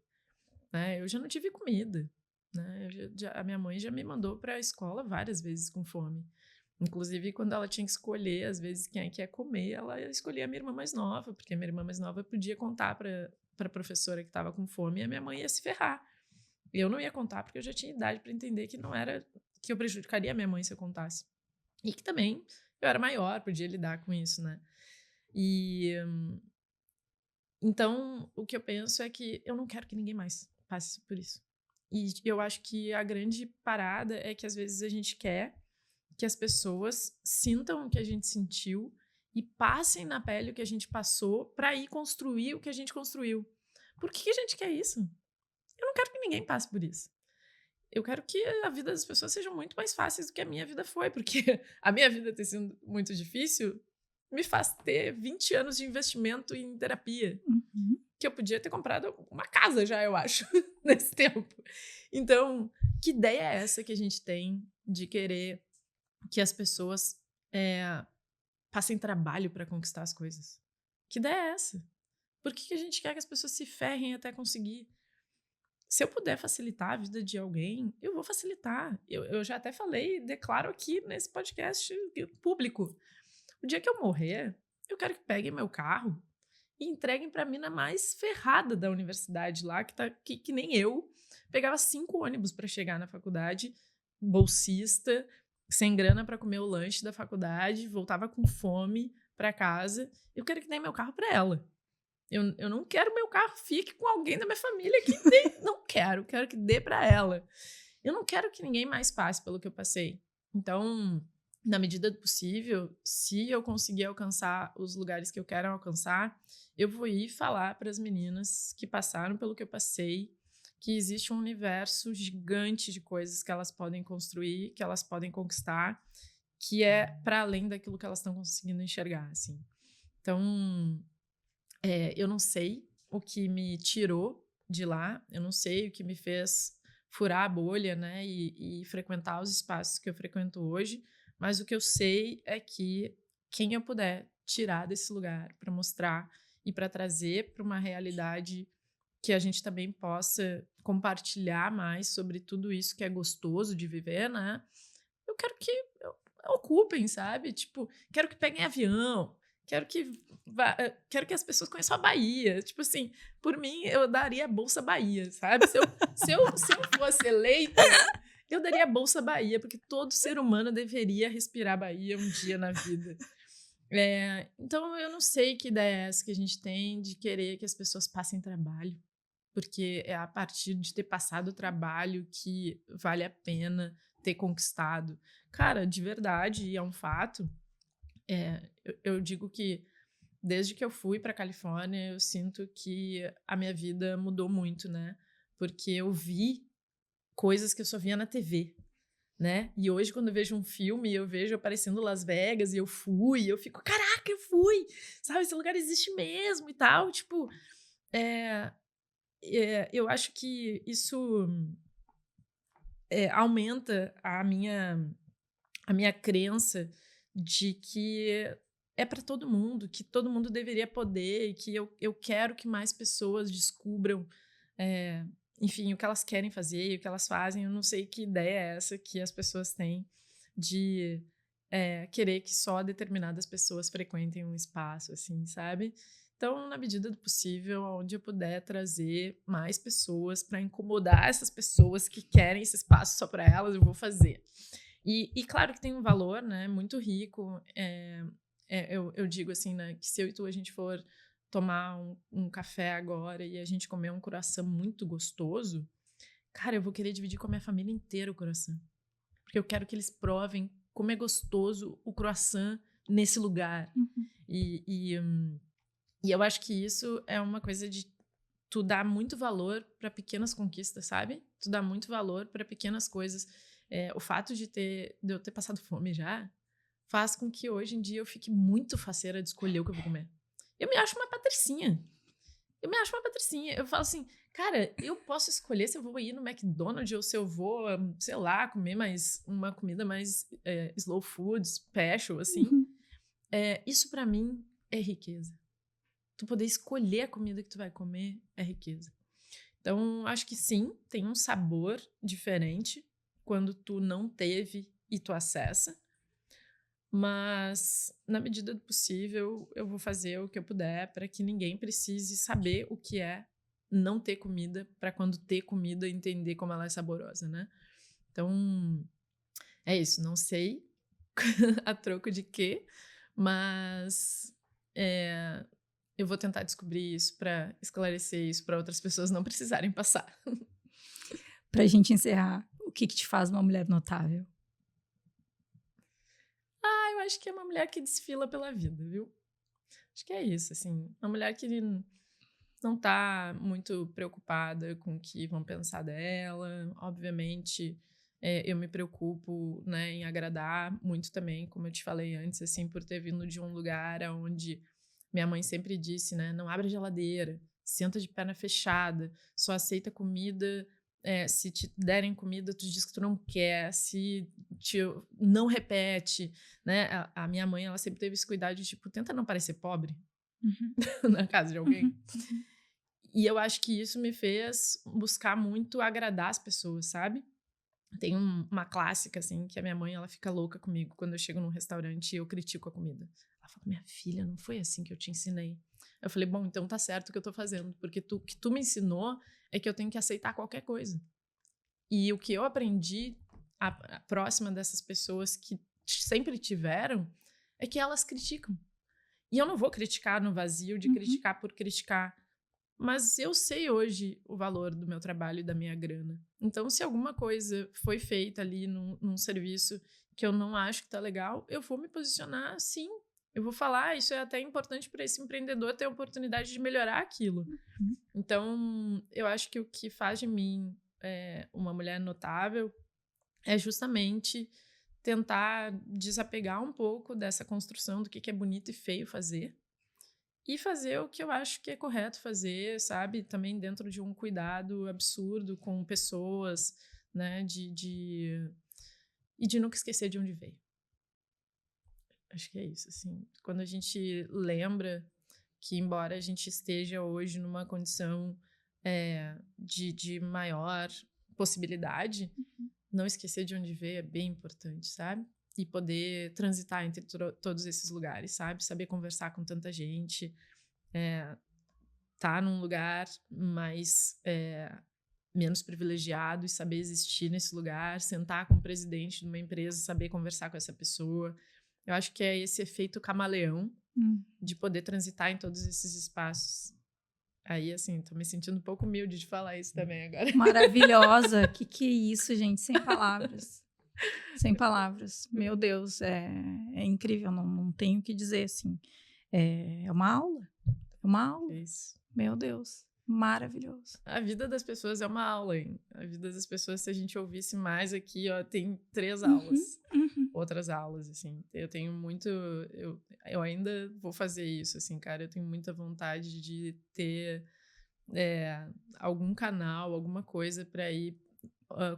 S2: né? Eu já não tive comida, né? A minha mãe já me mandou pra escola várias vezes com fome. Inclusive, quando ela tinha que escolher, às vezes, quem é que ia comer, ela escolhia a minha irmã mais nova, porque a minha irmã mais nova podia contar para a professora que estava com fome e a minha mãe ia se ferrar. Eu não ia contar porque eu já tinha idade para entender que não era que eu prejudicaria a minha mãe se eu contasse. E que também eu era maior, podia lidar com isso, né? Então, o que eu penso é que eu não quero que ninguém mais passe por isso. E eu acho que a grande parada é que às vezes a gente quer que as pessoas sintam o que a gente sentiu e passem na pele o que a gente passou para ir construir o que a gente construiu. Por que a gente quer isso? Eu não quero que ninguém passe por isso. Eu quero que a vida das pessoas seja muito mais fácil do que a minha vida foi, porque a minha vida ter sido muito difícil me faz ter 20 anos de investimento em terapia, que eu podia ter comprado uma casa já, eu acho, nesse tempo. Então, que ideia é essa que a gente tem de querer que as pessoas passem trabalho para conquistar as coisas? Que ideia é essa? Por que a gente quer que as pessoas se ferrem até conseguir? se eu puder facilitar a vida de alguém, eu vou facilitar. Eu já até falei, declaro aqui nesse podcast público. O dia que eu morrer, eu quero que peguem meu carro e entreguem para a mina mais ferrada da universidade lá, que nem eu. Pegava 5 ônibus para chegar na faculdade, bolsista, sem grana para comer o lanche da faculdade, voltava com fome para casa. Eu quero que dê meu carro para ela. Eu não quero meu carro fique com alguém da minha família que dê. Não quero que dê para ela. Eu não quero que ninguém mais passe pelo que eu passei. Então, na medida do possível, se eu conseguir alcançar os lugares que eu quero alcançar, eu vou ir falar para as meninas que passaram pelo que eu passei, que existe um universo gigante de coisas que elas podem construir, que elas podem conquistar, que é para além daquilo que elas estão conseguindo enxergar, assim. Então, eu não sei o que me tirou de lá, eu não sei o que me fez furar a bolha, né, e frequentar os espaços que eu frequento hoje, mas o que eu sei é que quem eu puder tirar desse lugar para mostrar e para trazer para uma realidade que a gente também possa compartilhar mais sobre tudo isso que é gostoso de viver, né, eu quero que ocupem, sabe? Tipo, quero que peguem avião, quero que as pessoas conheçam a Bahia. Tipo assim, por mim, eu daria a Bolsa Bahia, sabe? Se eu fosse eleita, eu daria a Bolsa Bahia, porque todo ser humano deveria respirar Bahia um dia na vida. Então, eu não sei que ideia é essa que a gente tem de querer que as pessoas passem trabalho, porque é a partir de ter passado o trabalho que vale a pena ter conquistado. Cara, de verdade, e é um fato, eu digo que desde que eu fui para Califórnia, eu sinto que a minha vida mudou muito, né? Porque eu vi coisas que eu só via na TV, né? E hoje, quando eu vejo um filme, eu vejo aparecendo Las Vegas e eu fui, eu fico, caraca, eu fui! Sabe, esse lugar existe mesmo e tal. Tipo, eu acho que isso aumenta a minha crença de que é para todo mundo, que todo mundo deveria poder, e que eu quero que mais pessoas descubram, enfim, o que elas querem fazer e o que elas fazem. Eu não sei que ideia é essa que as pessoas têm de querer que só determinadas pessoas frequentem um espaço, assim, sabe? Então, na medida do possível, onde eu puder trazer mais pessoas para incomodar essas pessoas que querem esse espaço só para elas, eu vou fazer. E claro que tem um valor, né, muito rico. Eu digo assim, né, que se eu e tu a gente for tomar um café agora e a gente comer um croissant muito gostoso, cara, eu vou querer dividir com a minha família inteira o croissant. Porque eu quero que eles provem como é gostoso o croissant nesse lugar.
S1: Uhum.
S2: E eu acho que isso é uma coisa de tu dar muito valor para pequenas conquistas, sabe? Tu dá muito valor para pequenas coisas. O fato de eu ter passado fome já faz com que hoje em dia eu fique muito faceira de escolher o que eu vou comer. Eu me acho uma patricinha. Eu falo assim, cara, eu posso escolher se eu vou ir no McDonald's ou se eu vou, sei lá, comer mais uma comida mais slow food, special, assim.
S1: Uhum.
S2: Isso para mim é riqueza. Tu poder escolher a comida que tu vai comer é riqueza. Então, acho que sim, tem um sabor diferente quando tu não teve e tu acessa. Mas, na medida do possível, eu vou fazer o que eu puder para que ninguém precise saber o que é não ter comida, para quando ter comida entender como ela é saborosa, né? Então, é isso. Não sei a troco de quê, mas eu vou tentar descobrir isso para esclarecer isso para outras pessoas não precisarem passar.
S1: Pra gente encerrar, o que te faz uma mulher notável?
S2: Eu acho que é uma mulher que desfila pela vida, viu? Acho que é isso, assim. Uma mulher que não tá muito preocupada com o que vão pensar dela. Obviamente, eu me preocupo, né, em agradar muito também, como eu te falei antes, assim, por ter vindo de um lugar onde minha mãe sempre disse, né, não abre a geladeira, senta de perna fechada, só aceita comida. Se te derem comida, tu diz que tu não quer, não repete, né? A minha mãe, ela sempre teve esse cuidado de, tipo, tenta não parecer pobre
S1: Uhum.
S2: na casa de alguém.
S1: Uhum.
S2: E eu acho que isso me fez buscar muito agradar as pessoas, sabe? Tem uma clássica, assim, que a minha mãe, ela fica louca comigo quando eu chego num restaurante e eu critico a comida. Ela fala, minha filha, não foi assim que eu te ensinei. Eu falei, bom, então tá certo o que eu tô fazendo, porque o que tu me ensinou é que eu tenho que aceitar qualquer coisa. E o que eu aprendi próxima dessas pessoas que sempre tiveram é que elas criticam. E eu não vou criticar no vazio de criticar por criticar. Mas eu sei hoje o valor do meu trabalho e da minha grana. Então, se alguma coisa foi feita ali num serviço que eu não acho que tá legal, eu vou me posicionar sim. Eu vou falar, isso é até importante para esse empreendedor ter a oportunidade de melhorar aquilo. Então, eu acho que o que faz de mim uma mulher notável é justamente tentar desapegar um pouco dessa construção do que é bonito e feio fazer. E fazer o que eu acho que é correto fazer, sabe? Também dentro de um cuidado absurdo com pessoas, né? E de nunca esquecer de onde veio. Acho que é isso, assim. Quando a gente lembra que, embora a gente esteja hoje numa condição de maior possibilidade, não esquecer de onde veio é bem importante, sabe? E poder transitar entre todos esses lugares, sabe? Saber conversar com tanta gente, tá num lugar mais menos privilegiado e saber existir nesse lugar, sentar com o presidente de uma empresa, saber conversar com essa pessoa. Eu acho que é esse efeito camaleão de poder transitar em todos esses espaços. Aí, assim, tô me sentindo um pouco humilde de falar isso também agora.
S1: Maravilhosa. Que é isso, gente? Sem palavras. Sem palavras. Meu Deus, é incrível. Não tenho o que dizer, assim. É uma aula. É uma aula.
S2: Isso.
S1: Meu Deus. Maravilhoso.
S2: A vida das pessoas é uma aula, hein? A vida das pessoas, se a gente ouvisse mais aqui, ó, tem 3 aulas. Outras aulas, assim. Eu tenho muito... Eu ainda vou fazer isso, assim, cara. Eu tenho muita vontade de ter algum canal, alguma coisa para ir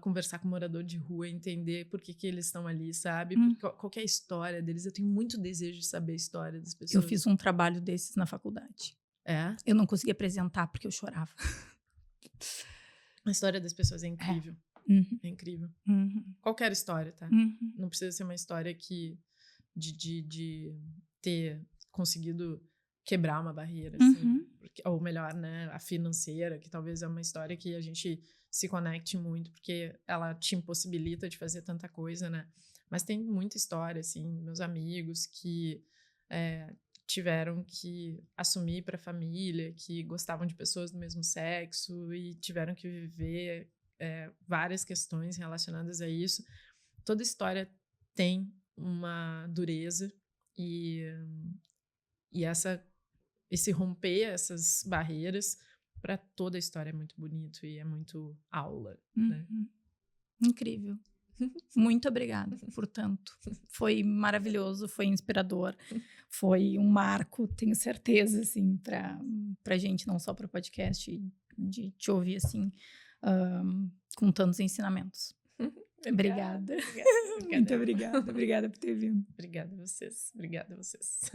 S2: conversar com morador de rua, entender por que eles estão ali, sabe? Qual que é a história deles. Eu tenho muito desejo de saber a história das pessoas.
S1: Eu fiz um trabalho desses na faculdade. Eu não conseguia apresentar porque eu chorava.
S2: A história das pessoas é incrível. É incrível. Qualquer história, tá? Não precisa ser uma história que de ter conseguido quebrar uma barreira, assim. Ou melhor, né? A financeira, que talvez é uma história que a gente se conecte muito, porque ela te impossibilita de fazer tanta coisa, né? Mas tem muita história, assim. Meus amigos que tiveram que assumir para a família, que gostavam de pessoas do mesmo sexo e tiveram que viver várias questões relacionadas a isso. Toda história tem uma dureza e esse romper essas barreiras para toda a história é muito bonito e é muito aula, né?
S1: Incrível. Muito obrigada, portanto. Foi maravilhoso, foi inspirador, foi um marco, tenho certeza, assim, pra gente, não só para o podcast, de te ouvir, assim, com tantos ensinamentos. Obrigada. Muito obrigada. Obrigada por ter vindo.
S2: Obrigada a vocês.